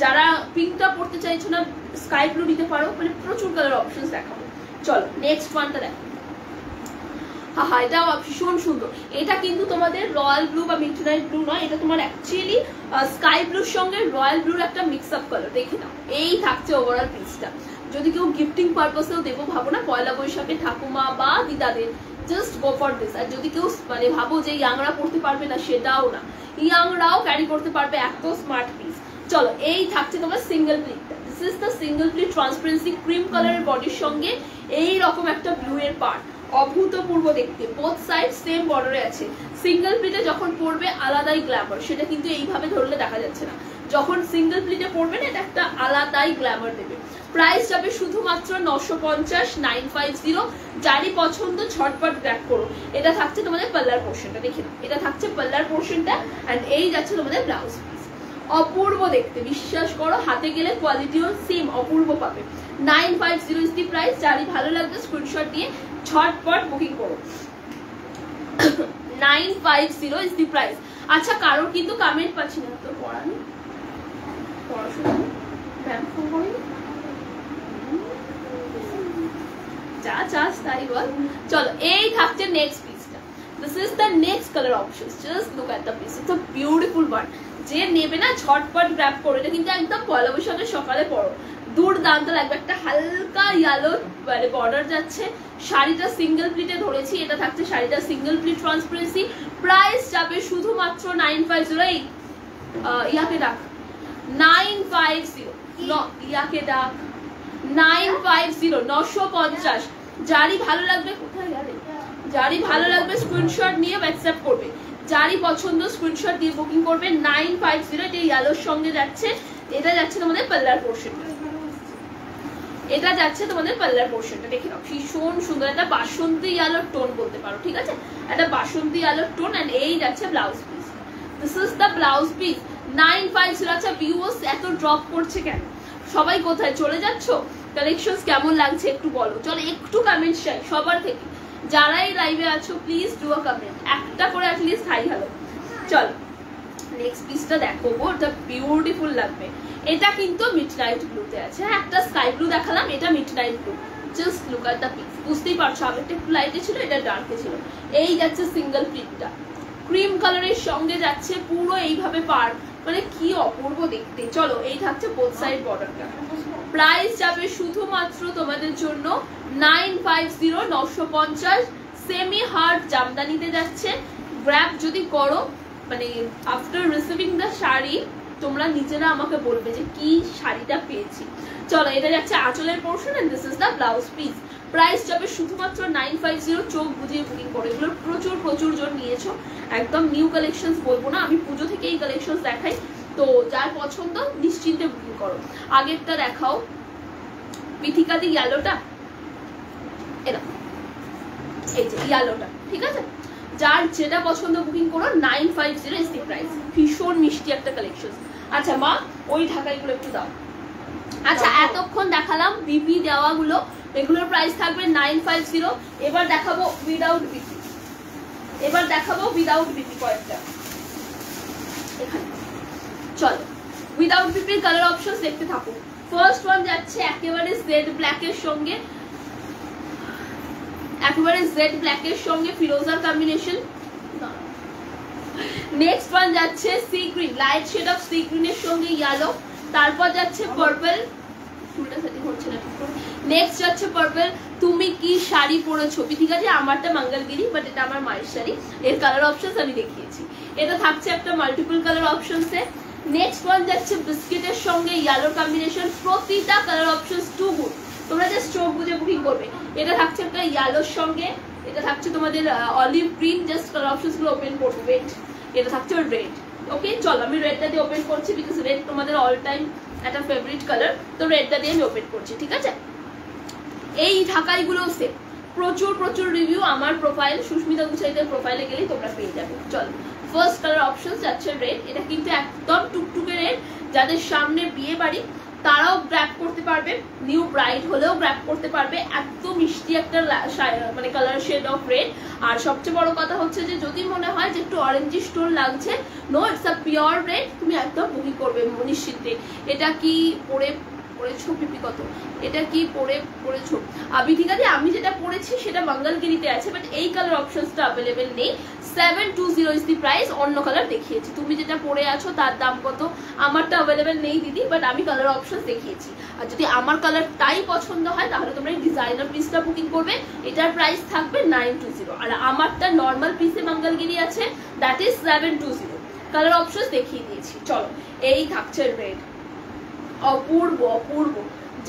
Speaker 1: যারা পিঙ্কটা পড়তে চাইছো না স্কাই ব্লু নিতে পারো, মানে প্রচুর কালার অপশনস দেখাবো। চলো নেক্সট ওয়ানটা দেখো, হ্যাঁ এটাও ভীষণ সুন্দর। এটা কিন্তু তোমাদের রয়্যাল ব্লু বা মিডনাইট ব্লু নয়, এটা তোমার অ্যাকচুয়ালি স্কাই ব্লুর সঙ্গে রয়্যাল ব্লুর একটা মিক্স আপ কালার, দেখে নাও। এই থাকছে ওভারঅল পিসটা, যদি কেউ গিফটিং পারপাসেও দেবো ভাবো না, পয়লা বৈশাখে ঠাকুমা বা দিদাদের, জাস্ট গো ফর দিস। আর যদি কেউ মানে ভাবো যে ইয়াংরা পড়তে পারবে না, সেটাও না, ইয়াংরাও ক্যারি করতে পারবে, এত স্মার্ট পিস। চলো এই থাকছে তোমার সিঙ্গেল প্লিটটা, this is the single pleat transparency, cream কালারের বডির সঙ্গে এই রকম একটা ব্লু এর পার্ট, অভূতপূর্ব দেখতে, বোথ সাইড সেম বর্ডারে আছে। সিঙ্গেল প্লিটে যখন পড়বে আলাদাই গ্ল্যামার, সেটা কিন্তু এইভাবে ধরলে দেখা যাচ্ছে না, যখন সিঙ্গেল প্লিটে পড়বে না এটা একটা আলাদাই গ্ল্যামার দেবে। প্রাইস যাবে শুধুমাত্র 950, 950। যারই পছন্দ ঝটপট গ্র্যাব করো। এটা থাকছে তোমাদের পাল্লার পোর্শনটা, দেখে নাও, এটা থাকছে পাল্লার পোর্শনটা এন্ড এই যাচ্ছে তোমাদের ব্লাউজ পিস। অপূর্ব দেখতে, বিশ্বাস করো হাতে গেলে কোয়ালিটিও সেম অপূর্ব পাবে। 950 ইজ দি প্রাইস। যারই ভালো লাগবে স্ক্রিনশট দিয়ে ঝটপট বুকিং করো। 950 ইজ দি প্রাইস। আচ্ছা কারোর কিন্তু কমেন্ট পাচ্ছি না, তো পড়ানি পড়াশোনা ম্যাম ফোন করিনি, যা চাস তাই বল। চলো এই থাকছে নেক্সট পিসটা, this is the next colour option, just look at the piece, it's a beautiful one. যে নেবে না ঝটপট গ্র্যাব করো, এটা কিন্তু একদম পয়লা বৈশাখের সকালে পড়ো, দুর্দান্ত লাগবে। একটা হালকা ইয়েলো মানে বর্ডার যাচ্ছে, শাড়িটা সিঙ্গেল প্লিটে ধরেছি, এটা থাকছে শাড়িটা সিঙ্গেল প্লিট ট্রান্সপারেন্সি। প্রাইস যাবে শুধুমাত্র 950। ইয়াকে ডাক 950, ইয়াকে ডাক 950, 950। যারই ভালো লাগবে, কোথায় গেলে, যারই ভালো লাগবে স্ক্রিনশট নিয়ে হোয়াটসঅ্যাপ করবে, যারই পছন্দ স্ক্রিনশট দিয়ে বুকিং করবে। 950, এটা ইয়েলোর সঙ্গে যাচ্ছে, এটা যাচ্ছে তোমাদের পাল্লার পোর্শনটা, এটা যাচ্ছে তোমাদের পাল্লার পোর্শনটা দেখে নাও, ভীষণ সুন্দর একটা বাসন্তী আলোর টোন বলতে পারো, ঠিক আছে, একটা বাসন্তী আলোর টোন। এন্ড এই যাচ্ছে blouse piece, this is the blouse piece 950। আচ্ছা ভিউয়ার্স এত ড্রপ করছে কেন, সবাই কোথায় চলে যাচ্ছ, কালেকশনস কেমন লাগছে একটু বলো, চলো একটু কমেন্ট চাই সবার থেকে, যারা এই লাইভে আছো প্লিজ ডু আ কমেন্ট, একটা করে অ্যাটলিস্ট হাই হ্যালো। চলো নেক্সট পিসটা দেখো, ওটা বিউটিফুল লাগবে। এটা কিন্তু মিডনাইট ব্লুতে আছে, হ্যাঁ একটা স্কাই ব্লু দেখালাম, এটা midnight blue. Just look at the piece, বুঝতেই পারছো আগেরটা একটু লাইটে ছিল, এটা ডার্কে ছিল। এই যাচ্ছে সিঙ্গেল প্রিন্টটা, ক্রিম কালারের সঙ্গে যাচ্ছে পুরো এইভাবে পার, মানে কি অপূর্ব দেখতে। চলো এই থাকছে বোথ সাইড বর্ডারটা। প্রাইস যাবে শুধুমাত্র তোমাদের জন্য 950, 950। সেমি হার্ড জামদানিতে যাচ্ছে। গ্র্যাব যদি করো, মানে আফটার রিসিভিং দ্য শাড়ি তোমরা নিজেরা আমাকে বলবে যে কি শাড়িটা পেয়েছি। চলো এটা যাচ্ছে আঁচলের portion and this is the blouse piece. Price যাবে শুধুমাত্র 950। চোখ বুঝিয়ে বুকিং করো, এগুলোর প্রচুর প্রচুর জন নিয়েছো, একদম নিউ কালেকশনস বলবো না, আমি পুজো থেকে এই কালেকশনস দেখাই, তো যার পছন্দ নিশ্চিন্তে বুকিং করো। আগেরটা দেখাও পিথিকাদি ইয়েলোটা, এরকম এই যে ইয়েলোটা, ঠিক আছে, যার যেটা পছন্দ বুকিং করো। 950 ইজ দি প্রাইস, ভীষণ মিষ্টি একটা কালেকশন। আচ্ছা মা ওই ঢাকাইগুলো একটু দাও। আচ্ছা এতক্ষণ দেখালাম বিপি দেওয়াগুলো, এগুলোর প্রাইস থাকবে 950। এবার দেখাবো উইদাউট বিপি, এবার দেখাবো উইদাউট বিপি কয়েকটা এখানে। চলো উইদাউট বিপির কালার অপশনস দেখতে থাকো। ফার্স্ট ওয়ান যাচ্ছে একেবারে জেড ব্ল্যাকের সঙ্গে, একেবারে জেড ব্ল্যাকের সঙ্গে ফিরোজার কম্বিনেশন। নেক্সট ওয়ান যাচ্ছে sea green, light shade of sea গ্রিনের সঙ্গে ইয়েলো। তারপর যাচ্ছে পার্পল, নেক্সট যাচ্ছে পার্পল। তুমি কি শাড়ি পরেছো, ঠিক আছে আমারটা মঙ্গলগিরি, বাট এটা আমার মায়ের শাড়ি, এর কালার অপশনস আমি দেখিয়েছি। এটা থাকছে একটা মাল্টিপল কালার অপশনসে। নেক্সট ওয়ান যাচ্ছে বিস্কিটের সঙ্গে ইয়েলোর কম্বিনেশন। প্রতিটা কালার অপশনস টু গুড, তোমরা জাস্ট চোখ বুঝে বুকিং করবে। এটা থাকছে একটা ইয়েলোর সঙ্গে, এটা থাকছে তোমাদের olive green, just colour options গুলো ওপেন করবো। ওয়েট, এটা থাকছে রেড। ওকে চলো আমি রেডটা দিয়ে ওপেন করছি, বিকজ রেড তোমাদের অল টাইম একটা ফেভারিট কালার, তো রেডটা দিয়ে আমি ওপেন করছি, ঠিক আছে। এই ঢাকাইগুলো সেম, প্রচুর প্রচুর রিভিউ আমার প্রোফাইল সুস্মিতা গুছাইদের প্রোফাইলে গেলেই তোমরা পেয়ে যাবে। চলো ফার্স্ট কালার অপশন যাচ্ছে রেড, এটা কিন্তু একদম টুকটুকে রেড, যাদের সামনে বিয়ে বাড়ি তারাও গ্র্যাব করতে পারবে, নিউ ব্রাইড হলেও গ্র্যাব করতে পারবে। এত মিষ্টি একটা মানে কালার শেড অফ রেড। আর সবচেয়ে বড় কথা হচ্ছে যে যদি মনে হয় যে একটু অরেঞ্জি স্টোন লাগছে, no it's a pure red, তুমি একদম বুকিং করবে নিশ্চিন্তে। এটা কি পরেছো পিপি কত, এটা কি পরেছো আবি, ঠিক আছে আমি যেটা পরেছি সেটা মঙ্গলগিরিতে আছে, বাট এই কালার অপশনসটা অ্যাভেলেবেল নেই। 720 ইজ দি প্রাইস। অন্য কালার দেখিয়েছি, তুমি যেটা পরে আছো তার দাম কত, আমারটা অ্যাভেলেবেল নেই দিদি, বাট আমি কালার অপশনস দেখিয়েছি। আর যদি আমার কালারটাই পছন্দ হয় তাহলে তোমরা এই ডিজাইনার পিসটা বুকিং করবে, এটার প্রাইস থাকবে 920। আর আমারটা নর্মাল পিসে মঙ্গলগিরি আছে, দ্যাট ইজ 720। কালার অপশনস দেখিয়ে দিয়েছি। চলো এই থাকছে রেড, অপূর্ব অপূর্ব,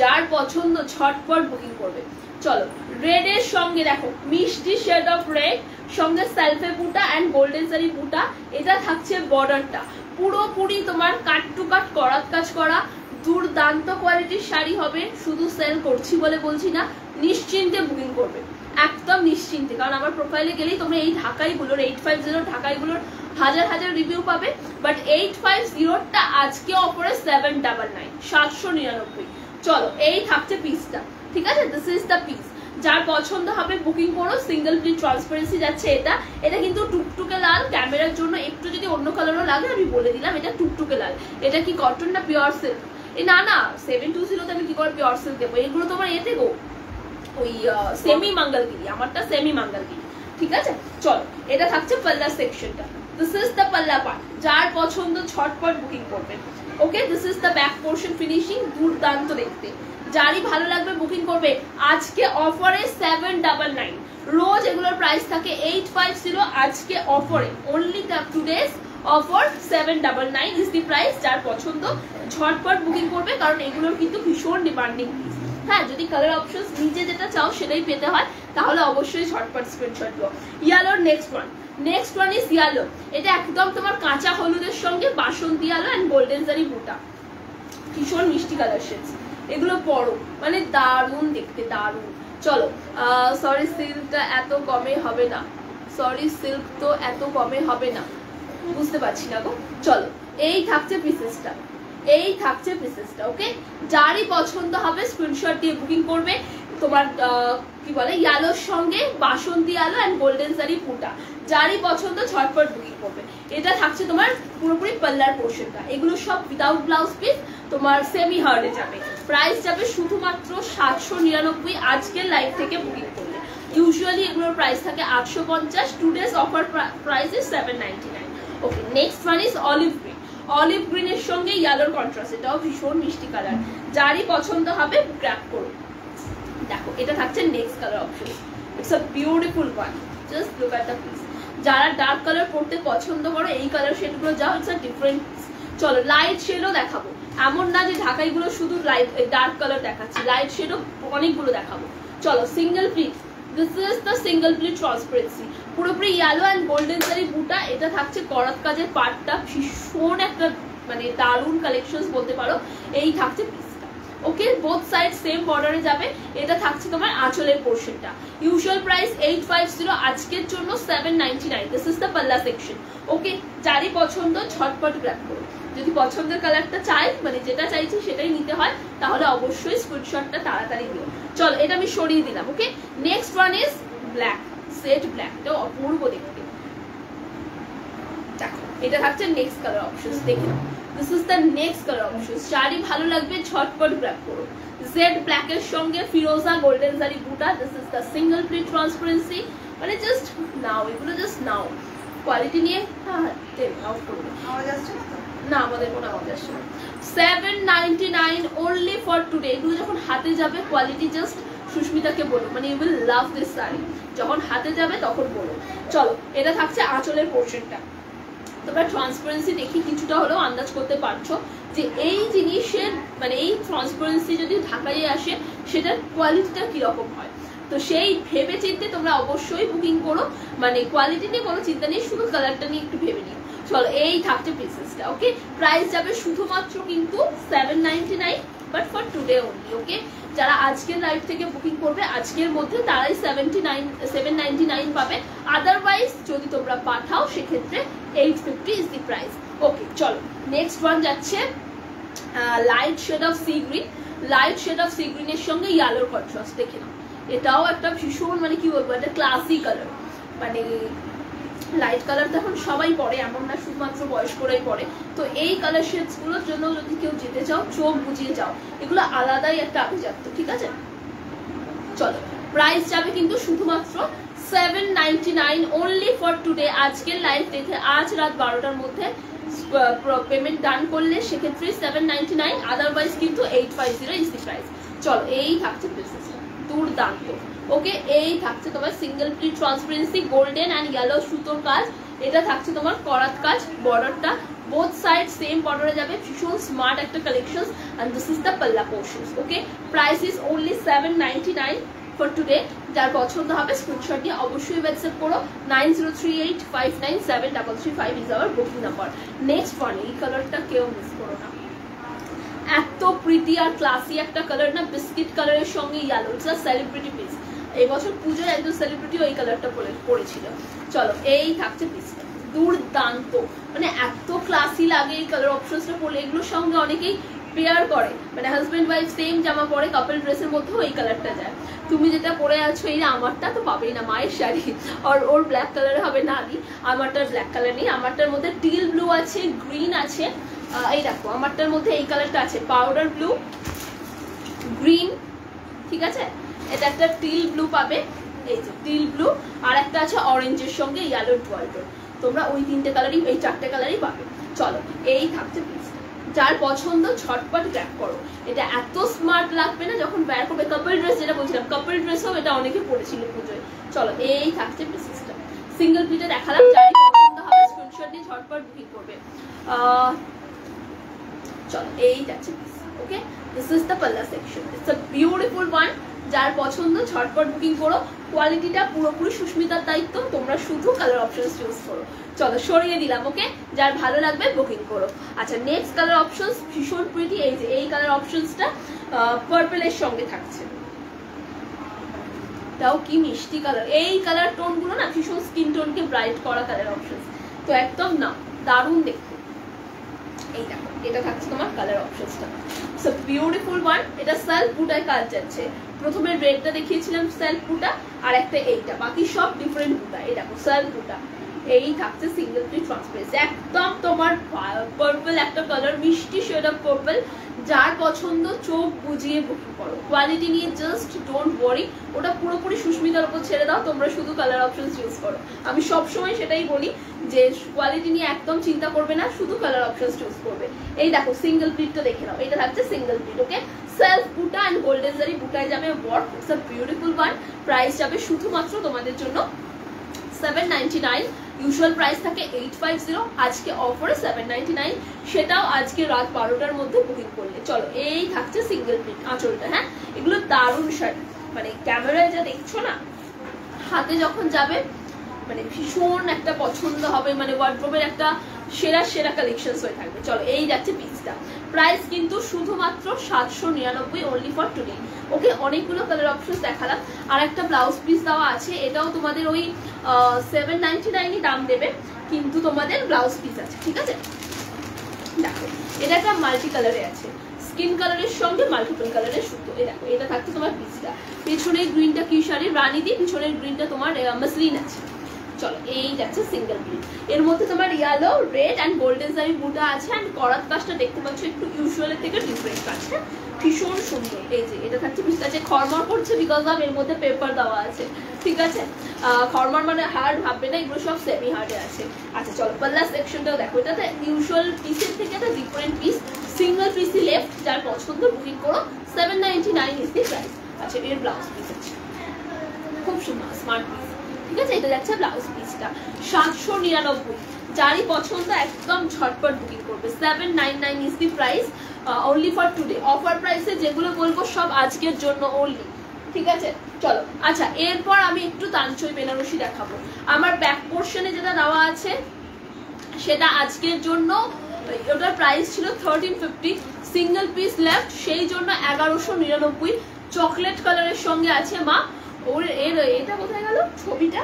Speaker 1: যার পছন্দ ছটপট বুকিং করবে। চলো রেড এর সঙ্গে দেখো মিষ্টি শেড অফ রেড, সঙ্গে সেলফে বুটা এন্ড গোল্ডেন সারি বুটা। এটা থাকছে বর্ডারটা পুরোপুরি তোমার কাট টু কাট করাত কাজ করা, দুর্দান্ত কোয়ালিটির শাড়ি হবে। শুধু সেল করছি বলে বলছি না, নিশ্চিন্তে বুকিং করবে, একদম নিশ্চিন্তে, কারণ আমার প্রোফাইলে গেলেই তোমরা এই ঢাকাইগুলোর 850 ঢাকাইগুলোর হাজার হাজার রিভিউ পাবে। বাট 850টা আজকে অফারে 799, 799। চলো এই থাকছে পিসটা, ঠিক আছে, দিস ইজ দ্য পিস। যার পছন্দ হবে বুকিং করো। সিঙ্গেল প্রিন্ট ট্রান্সপারেন্সি যাচ্ছে এটা, এটা কিন্তু টুকটুকে লাল, ক্যামেরার জন্য একটু যদি অন্য কালারও লাগে আমি বলে দিলাম, এটা টুকটুকে লাল। এটা কি কটন না পিওর সিল্ক? না না 720তে আমি কি করে পিওর সিল্ক দেবো, এগুলো তোমার এতে গো ওই সেমি মঙ্গলগিরি, আমারটা সেমি মঙ্গলগিরি, ঠিক আছে। চলো এটা থাকছে পাল্লা সেকশনটা, দিস ইজ দ্য পাল্লা পার্ট। যার পছন্দ ছটপট বুকিং করবে। Okay, this is the back portion finishing, দুর্দান্ত দেখতে। যারই ভালো লাগবে বুকিং করবে। আজকে অফারে 799, রোজ এগুলোর প্রাইস থাকে 850, আজকে অফারে only today's offer 799 is the price. যার পছন্দ ঝটপট বুকিং করবে, কারণ এগুলোর কিন্তু ভীষণ ডিমান্ডিং পিস। হ্যাঁ, যদি কালার অপশন নিজে যেটা চাও সেটাই পেতে হয়, তাহলে অবশ্যই ঝটপট স্ক্রিনশট দাও। ইয়ালোর নেক্সট ওয়ান ইজ ইয়ালো। এটা একদম তোমার কাঁচা হলুদের সঙ্গে বাসন্তী আলো অ্যান্ড গোল্ডেন জারি বুটা, ভীষণ মিষ্টি কালার শেডস। এগুলো পরো, মানে দারুণ দেখতে, দারুণ। চলো, সরি সিল্কটা এত কমে হবে না, সরি সিল্ক তো এত কমে হবে না, বুঝতে পারছি না গো। চলো, এই থাকছে পিসেসটা, এই থাকছে পিসেসটা। ওকে, যারই পছন্দ হবে স্ক্রিনশট দিয়ে বুকিং করবে। তোমার কি বলে, ইয়ালোর সঙ্গে বাসন্তী আলো অ্যান্ড গোল্ডেন জারি পুটা, যারই পছন্দ ঝটপট বুকিং করবে। এটা থাকছে তোমার পুরোপুরি পাল্লার পোর্শনটা। এগুলো সব উইদাউট ব্লাউজ পিস, তোমার সেমি হার্ডে যাবে। প্রাইস যাবে শুধুমাত্র 799 আজকের লাইভ থেকে বুকিং করলে। ইউজুয়ালি এগুলোর প্রাইস থাকে 850, today's offer price is 799। Okay, next one is olive green. Olive গ্রিনের সঙ্গে ইয়ালোর কন্ট্রাস্ট, এটাও ভীষণ মিষ্টি কালার। যারই পছন্দ হবে গ্র্যাব করুন। দেখো, এটা থাকছে next colour option. It's a beautiful one, just look at the piece. যারা ডার্ক কালার পড়তে পছন্দ করো, এই কালার শেডগুলো যাও, ইটস আ ডিফারেন্ট। চলো, লাইট শেডও দেখাবো, এমন না যে ঢাকাইগুলো শুধু লাইট ডার্ক কালার দেখাচ্ছি, লাইট শেডও অনেকগুলো দেখাবো। চলো, single pleat, this is the single pleat transparency, পুরোপুরি ইয়েলো অ্যান্ড গোল্ডেন জারি বুটা। এটা থাকছে করাত কাজের পার্টটা, ভীষণ একটা মানে দারুণ কালেকশন বলতে পারো। এই থাকছে পিসটা। ওকে, বোথ সাইড সেম বর্ডারে যাবে। এটা থাকছে তোমার আঁচলের পোর্শনটা। ইউজুয়াল প্রাইস 850, আজকের জন্য 799। This is the palla section. ওকে, যারই পছন্দ ঝটপট গ্র্যাব করো। যদি পছন্দের কালারটা চাই, মানে যেটা চাইছি সেটাই নিতে হয়, তাহলে অবশ্যই স্ক্রিনশটটা তাড়াতাড়ি দিও। চলো, এটা আমি সরিয়ে দিলাম। Okay, next one is black, set black, এটা অপূর্ব দেখতে। দেখো, এটা থাকছে নেক্সট কালার অপশন, দেখে নাও। This is the next colour option. যারই ভালো লাগবে ঝটপট গ্র্যাব করো। জেড ব্ল্যাকের সঙ্গে ফিরোজা গোল্ডেন জারি বুটা। This is the single pleat transparency, মানে জাস্ট নাও, এগুলো জাস্ট নাও। কোয়ালিটি নিয়ে অফ করবে, না আমাদের কোনো আওয়াজ আসছে না। 799 অনলি ফর টুডে। এগুলো যখন হাতে যাবে, কোয়ালিটি জাস্ট সুস্মিতাকে বলো, মানে you will love this sari. যখন হাতে যাবে তখন বলো। চলো, এটা থাকছে আঁচলের পোর্শনটা। তোমরা ট্রান্সপারেন্সি দেখি কিছুটা হলেও আন্দাজ করতে পারছো যে এই জিনিসের মানে এই ট্রান্সপারেন্সি যদি ঢাকায় আসে, সেটার কোয়ালিটিটা কিরকম হয়। তো সেই ভেবে চিন্তে তোমরা অবশ্যই বুকিং করো। মানে কোয়ালিটি নিয়ে কোনো চিন্তা নেই, শুধু কালারটা নিয়ে একটু ভেবে নিও। চলো, এই থাকছে পিসেসটা। ওকে, প্রাইস যাবে শুধুমাত্র কিন্তু 799, বাট ফর টুডে অনলি। ওকে, যারা আজকের লাইভ থেকে বুকিং করবে আজকের মধ্যে, তারাই 799 পাবে। আদারওয়াইজ যদি তোমরা পাঠাও, সেক্ষেত্রে 850 ইজ দি প্রাইস। ওকে, চলো, নেক্সট ওয়ান যাচ্ছে light shade of sea green. Light shade of sea গ্রিনের সঙ্গে ইয়ালোর কন্ট্রাস্ট, দেখে নাও। এটাও একটা ভীষণ মানে কি বলবো, একটা ক্লাসি কালার। মানে লাইট কালার তো এখন সবাই পরে, এমন না শুধুমাত্র বয়স্করাই পরে। তো এই কালার শেডস গুলোর জন্য যদি কেউ যেতে চাও, চোখ বুঝিয়ে যাও, এগুলো আলাদাই একটা আভিজাত্য, ঠিক আছে। চলো, প্রাইস যাবে কিন্তু শুধুমাত্র 799 অনলি ফর টুডে। আজকের লাইভ দেখে আজ রাত 12টার মধ্যে পেমেন্ট ডান করলে সেক্ষেত্রে 799, আদারওয়াইজ কিন্তু 850 ইজ দি প্রাইস। চলো, এই থাকছে পিসেসটা, দুর্দান্ত। ওকে, এই থাকছে তোমার single pleat transparency, golden and yellow সুতোর কাজ। এটা থাকছে তোমার করাত কাজ, বর্ডারটা বোথ সাইড সেম বর্ডারে যাবে। ভীষণ স্মার্ট একটা collection, and this is the palla portions. Okay, price is only 799 for today. যার পছন্দ হবে স্ক্রিনশট দিয়ে অবশ্যই হোয়াটসঅ্যাপ করো। 9038597335 is our booking number. Next one, এই কালারটা কেউ মিস করো না, এত প্রিটি আর ক্লাসি একটা কালার না, বিস্কিট কালারের সঙ্গে yellow. It's a celebrity piece. এই বছর পুজোয় একজন সেলিব্রিটিও এই কালারটা পরেছিল। চলো, এই থাকছে পিসটা, দুর্দান্ত, মানে এত ক্লাসি লাগে এই কালার অপশনসটা পরলে। এগুলোর সঙ্গে অনেকেই পেয়ার করে, মানে হাজব্যান্ড ওয়াইফ সেম জামা পরে, কাপল ড্রেসের মধ্যেও এই কালারটা যায়। তুমি যেটা পরে আছো, এই আমারটা তো পাবেই না, মায়ের শাড়ি, আর ওর ব্ল্যাক কালারে হবে না। আদি আমারটার ব্ল্যাক কালার নেই, আমারটার মধ্যে টিল ব্লু আছে, গ্রিন আছে। এই দেখো, আমারটার মধ্যে এই কালারটা আছে, পাউডার ব্লু, গ্রিন, ঠিক আছে। এটা একটা টিল ব্লু পাবে, এই যে টিল ব্লু, আর একটা আছে অরেঞ্জের সঙ্গে ইয়েলো ডুয়াল টোন। তোমরা ওই তিনটে কালারই, এই চারটে কালারই পাবে। চলো, এই থাকছে পিস। যার পছন্দ ঝটপট গ্র্যাব করো। এটা এত স্মার্ট লাগবে না যখন ওয়্যার করবে। কাপল ড্রেস যেটা বলছিলাম, কাপল ড্রেসও এটা অনেকে পরেছিল পুজোয়। চলো এই থাকছে পিসটা, সিঙ্গেল পিসে দেখালাম, যারই পছন্দ হবে স্ক্রিনশট দিয়ে ঝটপট বুকিং করবে। চলো এই যাচ্ছে piece. Okay, this is the palla section, it's a beautiful one. যার পছন্দ ঝটপট বুকিং করো। কোয়ালিটিটা পুরোপুরি সুস্মিতার দায়িত্ব, তোমরা শুধু কালার অপশনস চুজ করো। চলো সরিয়ে দিলাম। ওকে, যার ভালো লাগবে বুকিং করো। আচ্ছা, নেক্সট কালার অপশনস ভীষণ প্রিটি। এই যে এই কালার অপশনসটা পার্পলের সঙ্গে থাকছে, তাও কি মিষ্টি কালার। এই কালার টোন গুলো না ভীষণ স্কিন টোনকে ব্রাইট করা কালার অপশনস, তো একদম না দারুণ দেখতে। এই দেখো এটা থাকছে তোমার কালার অপশনসটা, সো বিউটিফুল ওয়ান। এটা সেলফ বুটায় কাজ যাচ্ছে। প্রথমে রেডটা দেখিয়েছিলাম সেলফ বুটা, আর একটা এইটা, বাকি সব ডিফারেন্ট বুটা। এই দেখো সেলফ বুটা, এই থাকছে সিঙ্গেল প্রিন্ট ট্রান্সপারেন্সি, একদম তোমার পার্পল একটা কালার, মিষ্টি শেড অফ পার্পল। যার পছন্দ চোখ বুঝিয়ে বুকিং করো। কোয়ালিটি নিয়ে জাস্ট ডোন্ট ওয়ারি, ওটা পুরোপুরি সুস্মিতার উপর ছেড়ে দাও, তোমরা শুধু কালার অপশনস ইউজ করো। আমি সবসময় সেটাই বলি যে কোয়ালিটি নিয়ে একদম চিন্তা করবে না, শুধু কালার অপশনস চুজ করবে। এই দেখো সিঙ্গেল প্রিন্টটা দেখে নাও, এটা থাকছে সিঙ্গেল প্রিন্ট। ওকে, সেলফ বুটা অ্যান্ড গোল্ডেন জারি বুটায় যাবে work, it's a beautiful one. Price যাবে শুধুমাত্র তোমাদের জন্য 799। ইউজুয়াল প্রাইস থাকে 850, আজকে অফারে 799, সেটাও আজকে রাত 12টার মধ্যে বুকিং করলে। চলো এই থাকছে সিঙ্গেল প্রিন্ট আঁচলটা। হ্যাঁ, এগুলো দারুণ শাড়ি, মানে ক্যামেরায় যা দেখছো না, হাতে যখন যাবে মানে ভীষণ একটা পছন্দ হবে, মানে ওয়ার্ড্রোবের একটা সেরা সেরা কালেকশনস হয়ে থাকবে। চলো এই যাচ্ছে পিসটা, প্রাইস কিন্তু শুধুমাত্র 799 অনলি ফর টুডে। ওকে, অনেকগুলো কালার অপশনস দেখালাম, আর একটা ব্লাউজ পিস দেওয়া আছে, এটাও তোমাদের ওই 799 দাম দেবে, কিন্তু তোমাদের ব্লাউজ পিস আছে। ঠিক আছে, দেখো এটা একটা মাল্টি কালারে আছে, স্কিন কালারের সঙ্গে মাল্টিপল কালারের সুতো। এই দেখো এটা থাকছে তোমার পিসটা, পেছনের গ্রিনটা কি শাড়ি রানী দি, পিছনের গ্রিনটা তোমার মাসলিন আছে। চলো এই যাচ্ছে সিঙ্গেল প্রিন্ট, এর মধ্যে তোমার ইয়েলো, রেড অ্যান্ড গোল্ডেন জারি বুটা আছে, অ্যান্ড করাত কাজটা দেখতে পাচ্ছ একটু ইউজুয়ালের থেকে ডিফারেন্ট কাজ। হ্যাঁ, ভীষণ সুন্দর। এই যে এটা থাকছে পিস আছে, খরমর করছে বিকজ অফ এর মধ্যে পেপার দেওয়া আছে। ঠিক আছে, খরমর মানে হার্ড ভাববে না, এগুলো সব সেমি হার্ডে আছে। আচ্ছা চলো পাল্লা সেকশনটাও দেখো, এটাতে ইউজুয়াল পিসের থেকে একটা ডিফারেন্ট পিস, সিঙ্গেল পিসই লেফট, যার পছন্দ বুকিং করো। 799 ইজ দি প্রাইস। আচ্ছা, এর ব্লাউজ পিস আছে, খুব সুন্দর স্মার্ট পিস। ঠিক আছে, এটা যাচ্ছে ব্লাউজ পিসটা 799, যারই পছন্দ একদম ঝটপট বুকিং করবে। 799 is the price, only for today. Offer প্রাইসে যেগুলো বলবো সব আজকের জন্য অনলি। ঠিক আছে, চলো। আচ্ছা, এরপর আমি একটু তানচই বেনারসি দেখাবো। আমার ব্যাক পোর্শনে যেটা দেওয়া আছে সেটা আজকের জন্য, ওটার প্রাইস ছিল 1350, সিঙ্গেল পিস লেফট, সেই জন্য 1199। চকলেট কালারের সঙ্গে আছে মা, ওর এটা কোথায় গেল ছবিটা?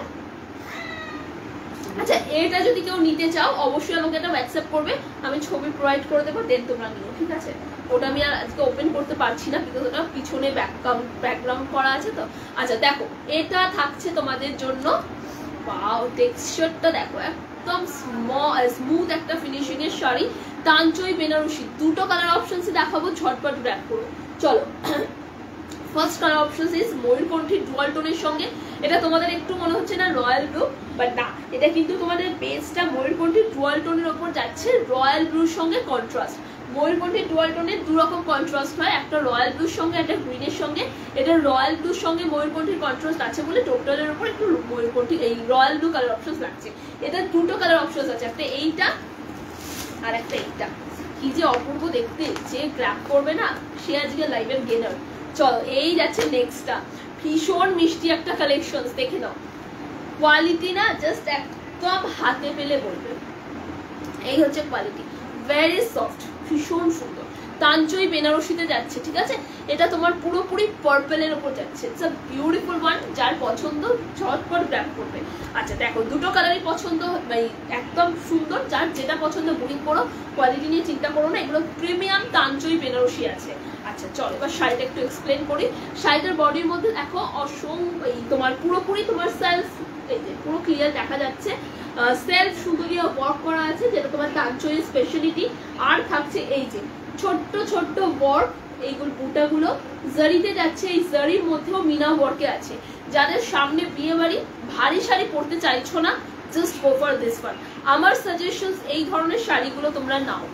Speaker 1: আচ্ছা, এটা যদি কেউ নিতে চাও অবশ্যই আমাকে এটা হোয়াটসঅ্যাপ করবে, আমি ছবি প্রোভাইড করে দেবো, দেন তোমরা নিও। ঠিক আছে, ওটা আমি আর আজকে ওপেন করতে পারছি না, বিকজ ওটা পিছনে ব্যাকগ্রাউন্ড করা আছে তো। আচ্ছা দেখো, এটা থাকছে তোমাদের জন্য, ওয়াও টেক্সচারটা দেখো, একদম স্মুথ একটা ফিনিশিং এর শাড়ি, তানচই বেনারসি। দুটো কালার অপশনস দেখাবো, ঝটপট গ্র্যাব করো। চলো, ফার্স্ট কালার অপশন ইজ ময়ূরকণ্ঠী ডুয়াল টোনের সঙ্গে। এটা তোমাদের একটু মনে হচ্ছে না রয়্যাল ব্লু, বাট না, এটা কিন্তু তোমাদের বেসটা ময়ূরকণ্ঠী ডুয়াল টোনের ওপর যাচ্ছে, রয়্যাল ব্লুর সঙ্গে কন্ট্রাস্ট। ময়ূরকণ্ঠী ডুয়াল টোনের দু রকম কন্ট্রাস্ট হয়, একটা রয়্যাল ব্লুর সঙ্গে, একটা গ্রিনের সঙ্গে। এটা রয়্যাল ব্লুর সঙ্গে ময়ূরকণ্ঠীর কন্ট্রাস্ট আছে বলে টোটালের উপর একটু ময়ূরকণ্ঠী এই রয়্যাল ব্লু কালার অপশন লাগছে। এটা দুটো কালার অপশন আছে, একটা এইটা আর একটা এইটা। কি যে অপূর্ব দেখতে, যে গ্র্যাব করবে না সে আজকে লাইভের গেনার। চলো এই যাচ্ছে নেক্সটটা, ভীষণ মিষ্টি একটা কালেকশন, দেখে নাও। কোয়ালিটি না জাস্ট একদম হাতে পেলে বলবে, এই হচ্ছে কোয়ালিটি, ভেরি সফট, ভীষণ সুন্দর। তানচই বেনারসিতে যাচ্ছে। ঠিক আছে, এটা তোমার পুরোপুরি পার্পলের উপর যাচ্ছে, ইটস আ বিউটিফুল ওয়ান। যার পছন্দ ঝটপট গ্র্যাব করবে। আচ্ছা দেখো, দুটো কালারই পছন্দ, একদম সুন্দর, যার যেটা পছন্দ বুকিং করো, কোয়ালিটি নিয়ে চিন্তা করো না, এগুলো প্রিমিয়াম তানচই বেনারসি আছে। আচ্ছা চলো, এবার শাড়িটা একটু এক্সপ্লেন করি। শাড়িটার বডির মধ্যে দেখো তোমার পুরোপুরি তোমার সেলফ, এই যে পুরো ক্লিয়ার দেখা যাচ্ছে, সেলফ সুতো দিয়ে ওয়ার্ক করা আছে, যেটা তোমার তানচই স্পেশালিটি। আর থাকছে এই যে ছোট্ট ছোট্ট ওয়ার্ক, এইগুলো বুটাগুলো জারিতে যাচ্ছে, এই জারির মধ্যেও মিনা ওয়ার্কে আছে। যাদের সামনে বিয়ে বাড়ি, ভারী শাড়ি পরতে চাইছো না, just go for this one. আমার সাজেশনস এই ধরনের শাড়িগুলো তোমরা নাও,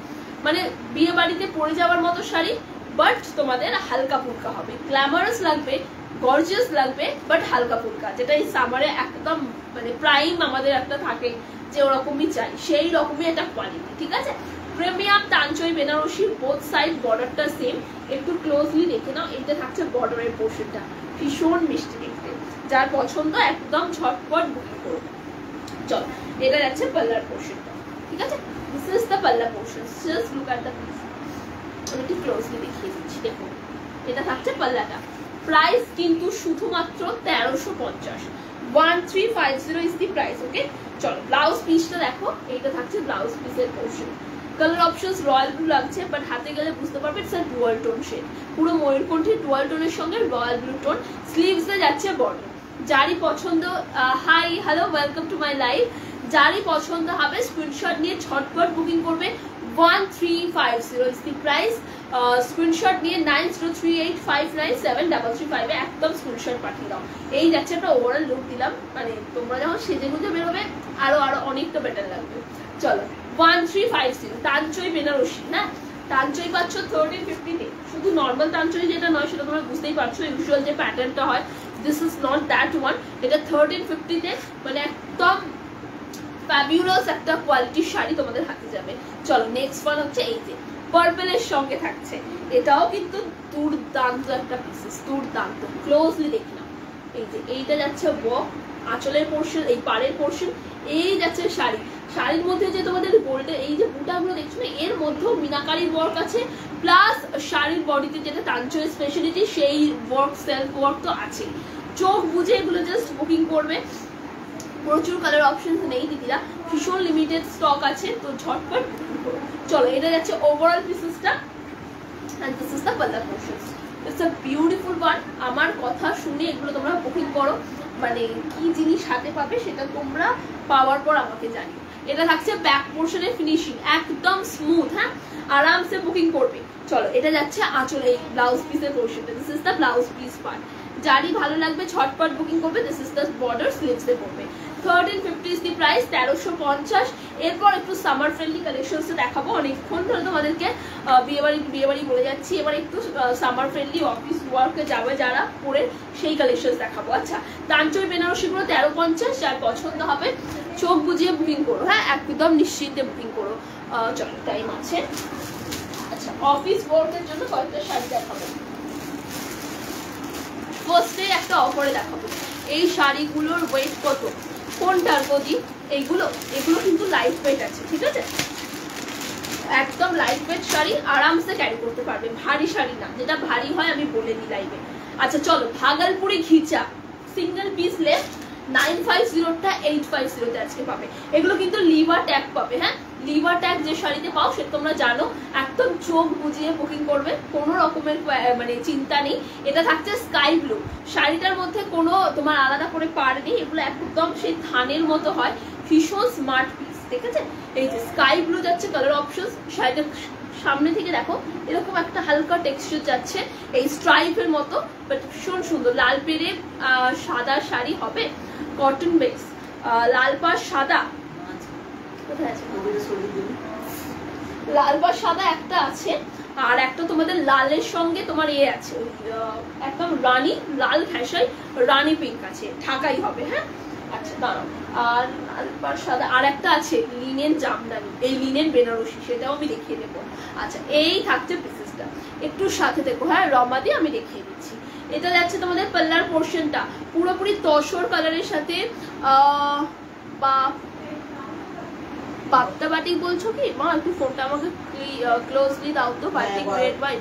Speaker 1: মানে বিয়ে বাড়িতে পরে যাওয়ার মতো শাড়ি, বাট তোমাদের হালকা ফুলকা হবে, গ্ল্যামারাস লাগবে, গর্জিয়াস লাগবে, বাট হালকা ফুলকা, যেটা এই সামারে একদম মানে প্রাইম আমাদের একটা থাকে যে ওরকমই চাই, সেই রকমই একটা কোয়ালিটি। ঠিক আছে, প্রিমিয়াম তানচই বেনারসি, বোথ সাইড বর্ডারটা সেম। একটু ক্লোজলি দেখে নাও, এটা থাকছে বর্ডারের পোর্শনটা, ভীষণ মিষ্টি দেখতে, যার পছন্দ একদম ঝটপট বুকিং করো। চলো, এটা যাচ্ছে পাল্লার পোর্শনটা। ঠিক আছে, this is the palla portion, just look at the piece. আমি একটু ক্লোজলি দেখিয়ে দিচ্ছি, দেখো এটা থাকছে পাল্লাটা। প্রাইস কিন্তু শুধুমাত্র 1350, 1350 ইজ দি প্রাইস। ওকে, চলো ব্লাউজ পিসটা দেখো, এইটা থাকছে ব্লাউজ পিসের portion. Colour options royal blue লাগছে, বাট হাতে গেলে বুঝতে পারবে it's a dual tone shade, পুরো ময়ূরকণ্ঠী ডুয়াল টোনের সঙ্গে রয়্যাল ব্লু টোন। স্লিভসে যাচ্ছে বর্ডার। যারই পছন্দ, hi hello welcome to my live, যারই পছন্দ হবে স্ক্রিনশট নিয়ে ঝটপট বুকিং করবে। 1350 ইজ দি প্রাইস। স্ক্রিনশট নিয়ে 9038597335 একদম স্ক্রিনশট পাঠিয়ে দাও। এই যাচ্ছে একটা ওভারঅল লুক দিলাম, মানে তোমরা যখন সেজে গুজে বেরোবে আরো অনেকটা বেটার লাগবে। চলো, 1350 তানচই বেনারসি। হ্যাঁ, তানচই পাচ্ছ 1350-তে। শুধু নর্মাল তানচই যেটা নয় সেটা তোমরা বুঝতেই পারছো, ইউজুয়াল যে প্যাটার্নটা হয়, this is not that one. এটা 1350-তে, মানে একদম ফ্যাবিউলাস একটা কোয়ালিটির শাড়ি তোমাদের হাতে যাবে। চলো, নেক্সট ওয়ান হচ্ছে এই যে পার্পলের সঙ্গে থাকছে, এটাও কিন্তু দুর্দান্ত একটা পিসেস, দুর্দান্ত। ক্লোজলি দেখি না, এই যে এইটা যাচ্ছে ওয়ার্ক, আঁচলের পোর্শন, এই পাড়ের পোর্শন, এই যাচ্ছে শাড়ি। শাড়ির মধ্যে যে তোমাদের গোল্ডের এই যে বুটাগুলো দেখছো না, এর মধ্যেও মিনাকারি ওয়ার্ক আছে, প্লাস শাড়ির বডিতে যেটা তানচই স্পেশালিটি সেই ওয়ার্ক, সেলফ ওয়ার্ক তো আছে। চোখ বুঝে এগুলো জাস্ট বুকিং করবে। প্রচুর কালার অপশন নেই দিদিরা, ভীষণ লিমিটেড স্টক আছে, তো ঝটপট বুকিং করো। চলো, এটা যাচ্ছে ওভারঅল পিসেসটা, and this is the palla portions. It's a beautiful one. আমার কথা শুনে এগুলো তোমরা বুকিং করো, মানে কি জিনিস হাতে পাবে সেটা তোমরা পাওয়ার পর আমাকে জানি। এটা থাকছে ব্যাক পোর্শনের ফিনিশিং, একদম স্মুথ। হ্যাঁ, আরামসে বুকিং করবে। চলো, এটা যাচ্ছে আঁচলে এই ব্লাউজ পিসের পোর্শনটা, this is the blouse piece part. যারই ভালো লাগবে ঝটপট বুকিং করবে। দিস ইজ দ্য বর্ডার, স্লিভসে পড়বে। 1350 ইজ দি প্রাইস, 1350। এরপর একটু সামার ফ্রেন্ডলি কালেকশনস দেখাবো। অনেকক্ষণ ধরে তোমাদেরকে বিয়েবাড়ি বলে যাচ্ছি, এবার একটু সামার ফ্রেন্ডলি অফিস ওয়ার্কে যাবে যারা পরে, সেই কালেকশনস দেখাবো। আচ্ছা, তানচই বেনারসিগুলো 1350, যার পছন্দ হবে চোখ বুঝিয়ে বুকিং করো। হ্যাঁ, একদম নিশ্চিন্তে বুকিং করো। চলো, টাইম আছে। আচ্ছা, অফিস ওয়ার্কের জন্য কয়েকটা শাড়ি দেখাবো। ফার্স্টে একটা অফারে দেখাবো। এই শাড়িগুলোর ওয়েট কত? কোনটার গদি? এগুলো কিন্তু লাইট ওয়েট আছে। ঠিক আছে, একদম লাইট ওয়েট শাড়ি, আরামসে ক্যারি করতে পারবে, ভারী শাড়ি না। যেটা ভারী হয় আমি বলে দিই লাইভে। আচ্ছা চলো, ভাগলপুরি ঘিচা সিঙ্গেল পিস লেফট, 950টা 850-তে আজকে পাবে। এগুলো কিন্তু লিভার ট্যাগ পাবে। হ্যাঁ, লিভার ট্যাগ যে শাড়িতে পাও সেটা তোমরা জানো, একদম চোখ বুঝিয়ে বুকিং করবে, কোনো রকমের মানে চিন্তা নেই। এটা থাকছে স্কাই ব্লু, শাড়িটার মধ্যে কোনো তোমার আলাদা করে পাড় নেই, এগুলো একদম সেই ধানের মতো হয়, ভীষণ স্মার্ট পিস। ঠিক আছে, এই যে স্কাই ব্লু যাচ্ছে কালার অপশন। শাড়িটা সামনে থেকে দেখো, এরকম একটা হালকা টেক্সচার যাচ্ছে, এই স্ট্রাইপের মতো, বাট ভীষণ সুন্দর। লাল পেরে সাদা শাড়ি হবে, কটন বেস, লাল পাড় সাদা, কোথায় আছে লাল পাড় সাদা একটা আছে, আর একটা তোমাদের লালের সঙ্গে তোমার আছে একদম রানী লাল ঘেঁষাই, রানী পিঙ্ক আছে, ঢাকাই হবে। হ্যাঁ, আচ্ছা দাঁড়াও, আর লাল পাড় সাদা আর একটা আছে লিনেন জামদানি, এই লিনেন বেনারসি, সেটাও আমি দেখিয়ে দেবো। আচ্ছা, এই থাকছে পিসেসটা, একটু সাথে দেখো। হ্যাঁ, রমা দিয়ে আমি দেখিয়ে দিচ্ছি। এটা যাচ্ছে তোমাদের পাল্লার পোর্শনটা, পুরোপুরি তসর কালারের সাথে বাপ্তা বাটিক বলছো কি মা? একটু ফোনটা আমাকে ক্লোজলি দাও তো। বাটিক রেড বাই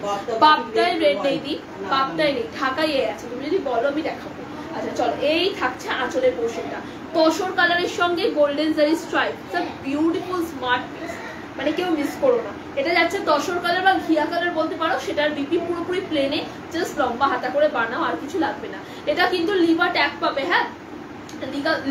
Speaker 1: বাপ্তায় রেড নেই দি, বাপ্তায় নেই, ঢাকাই আছে, তুমি যদি বলো আমি দেখাবো। আচ্ছা চলো, এই থাকছে আঁচলের পোর্শনটা, তসর কালারের সঙ্গে গোল্ডেন জারি স্ট্রাইপ, বিউটিফুল স্মার্ট পিস, মানে কেউ মিস করো না। এটা যাচ্ছে তসর কালার বা ঘিয়া কালার বলতে পারো, সেটার বিপি পুরোপুরি প্লেনে, জাস্ট লম্বা হাতা করে বানাও, আর কিছু লাগবে না। এটা কিন্তু লিভার ট্যাগ পাবে। হ্যাঁ,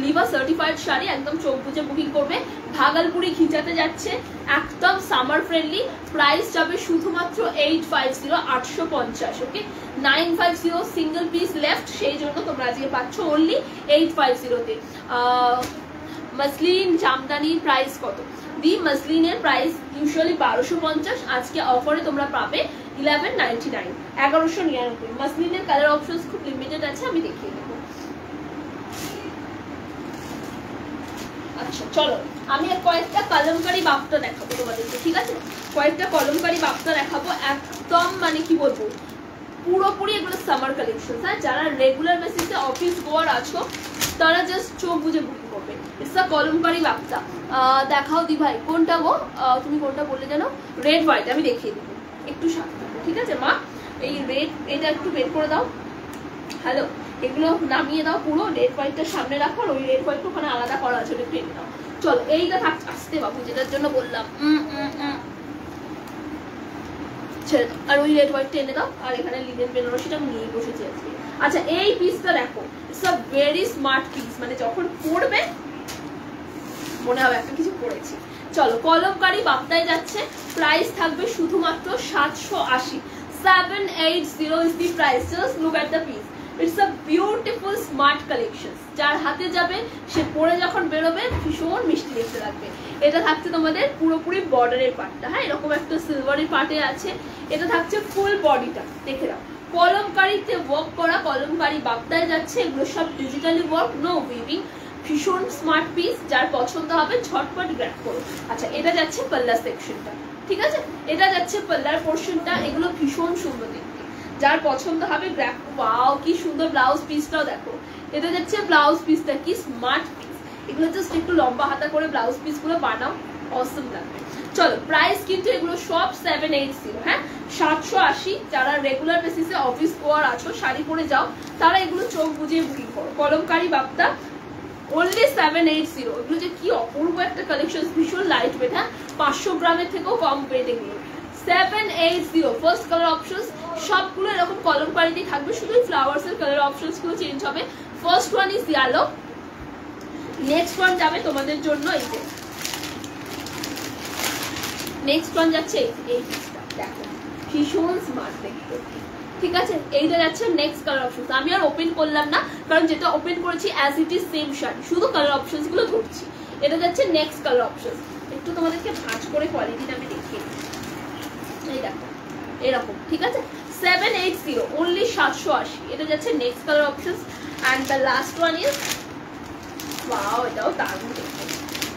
Speaker 1: লিভার সার্টিফাইড শাড়ি, একদম চোখ বুঝে বুকিং করবে। ভাগলপুরি ঘিচাতে যাচ্ছে, একদম সামার ফ্রেন্ডলি, প্রাইস যাবে শুধুমাত্র 850, 850। ওকে, 950 সিঙ্গেল পিস লেফট, সেই জন্য তোমরা আজকে পাচ্ছ অনলি 850-তে। মসলিন জামদানির প্রাইস কত? দি মসলিনের প্রাইস ইউজুয়ালি 1250, আজকে অফারে তোমরা পাবে 1199, 1199। মসলিনের কালার অপশনস খুব লিমিটেড আছে, আমি দেখিয়ে দেবো। আচ্ছা চলো, আমি আর কয়েকটা কলমকারি বাপ্তা দেখাবো তোমাদেরকে, ঠিক আছে? কয়েকটা কলমকারি বাপ্তা দেখাবো, একদম মানে কি বলবো, পুরোপুরি এগুলো সামার কালেকশন। হ্যাঁ, যারা রেগুলার বেসিসে অফিস গোয়ার আছো তারা জাস্ট চোখ বুঝে বুকিং করবে। It's a kalamkari bapta. দেখাও দি ভাই, কোনটা গো? তুমি কোনটা বললে জানো? রেড হোয়াইট, আমি দেখিয়ে দেবো, একটু সাথে থাকো, ঠিক আছে মা? এই রেড, এটা একটু বের করে দাও। হ্যালো, এগুলো নামিয়ে দাও, পুরো রেড হোয়াইটটা সামনে রাখো, আর ওই রেড হোয়াইট ওখানে আলাদা করা আছে, একটু এনে দাও। চলো, এইটা থাকছে, আসতে বাবু, যেটার জন্য বললাম ছেড়ে দাও, আর ওই রেড হোয়াইটটা এনে দাও। আর এখানে লিনেন বেনারসিটা আমি নিয়ে বসেছি আজকে। আচ্ছা, এই পিসটা দেখো, it's a very smart piece, মানে যখন পরবে মনে হবে একটা কিছু পরেছি। চলো, কলমকারি বাপ্তায় যাচ্ছে, প্রাইস থাকবে শুধুমাত্র 780, 780 is the price. Just look at the piece. It's a beautiful smart collection. যার হাতে যাবে সে পরে যখন বেরোবে ভীষণ মিষ্টি দেখতে লাগবে। এটা থাকছে তোমাদের পুরোপুরি বর্ডারের পার্টটা, হ্যাঁ, এরকম একটা সিলভারের পার্টে আছে। এটা থাকছে ফুল বডিটা, দেখে নাও। কলমকারিতে ওয়ার্ক করা কলমকারি বাপ্তায় যাচ্ছে, এগুলো সব ডিজিটালি ওয়ার্ক, নো উইভিং, ভীষণ স্মার্ট পিস। যার পছন্দ হবে ঝটপট গ্র্যাব করো। আচ্ছা, এটা যাচ্ছে পাল্লা সেকশনটা, ঠিক আছে? এটা যাচ্ছে পাল্লার পোর্শনটা, এগুলো ভীষণ সুন্দর দেখতে। যার পছন্দ হবে গ্র্যাব। ওয়াও, কি সুন্দর ব্লাউজ পিসটাও দেখো। এটা যাচ্ছে ব্লাউজ পিসটা, কি স্মার্ট পিস। এগুলো জাস্ট একটু লম্বা হাতা করে ব্লাউজ পিসগুলো বানাও, অসম লাগবে। চলো, প্রাইস কিন্তু এগুলো সব 780, হ্যাঁ, 780। যারা রেগুলার বেসিসে অফিস গোয়ার আছো, শাড়ি পরে যাও, তারা এগুলো চোখ বুঝিয়ে বুকিং করো। কলমকারি বাপ্তা only 780। এগুলো যে কি অপূর্ব একটা কালেকশন, ভীষণ লাইট ওয়েট, হ্যাঁ, 500 গ্রামের থেকেও কম ওয়েট এগুলো। 780 ফার্স্ট কালার অপশনস, সবগুলো এরকম কলমকারিতেই থাকবে, শুধু ফ্লাওয়ার্স এর কালার অপশনস গুলো চেঞ্জ হবে। First one is yellow, next one যাবে তোমাদের জন্য এই যে, নেক্সট ওয়ান যাচ্ছে এই পিসটা, দেখো ভীষণ স্মার্ট দেখতে, ঠিক আছে? এইটা যাচ্ছে নেক্সট কালার অপশন। আমি আর ওপেন করলাম না, কারণ যেটা ওপেন করেছি as it is same sari, শুধু কালার অপশনস গুলো ধরছি। এটা যাচ্ছে নেক্সট কালার অপশন। একটু তোমাদেরকে ভাঁজ করে কোয়ালিটিটা আমি দেখিয়ে দিই। এই দেখো এরকম, ঠিক আছে? 780 only 780। এটা যাচ্ছে next colour option. And the last one is, wow, এটাও দারুণ দেখতে।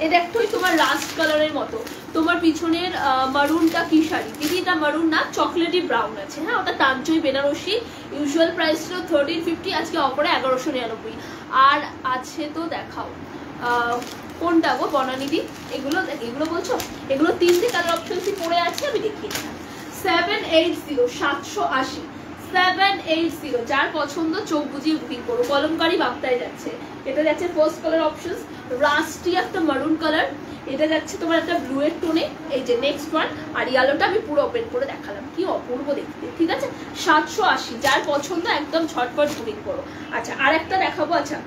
Speaker 1: এটা একটুই তোমার লাস্ট কালারের মতো। তোমার পিছনের মারুনটা কি শাড়ি দিদি? এটা মারুন না, চকলেটি ব্রাউন আছে, হ্যাঁ, ওটা তাঞ্চই বেনারসি। ইউজুয়াল প্রাইস ছিল 1350, আজকে অফারে 1199। আর আছে তো দেখাও, কোনটা গো বনানিদি? এগুলো এগুলো বলছো? এগুলো তিনটে কালার অপশনসই পড়ে আছে, আমি দেখিয়ে দিলাম। 780, 780, 780। যার পছন্দ চোখ বুঝিয়ে বুকিং করো। কলমকারি বাপ্তায় যাচ্ছে। এটা যাচ্ছে ফার্স্ট কালার অপশন, রাস্টি একটা মারুন কালার। এটা যাচ্ছে তোমার একটা ব্লু এর টোনে, এই যে নেক্সট ওয়ান। আর ইয়েলোটা আমি পুরো ওপেন করে দেখালাম, কি অপূর্ব দেখতে, ঠিক আছে? 780, যার পছন্দ একদম ঝটপট বুকিং করো। আচ্ছা, আর একটা দেখাবো। আচ্ছা,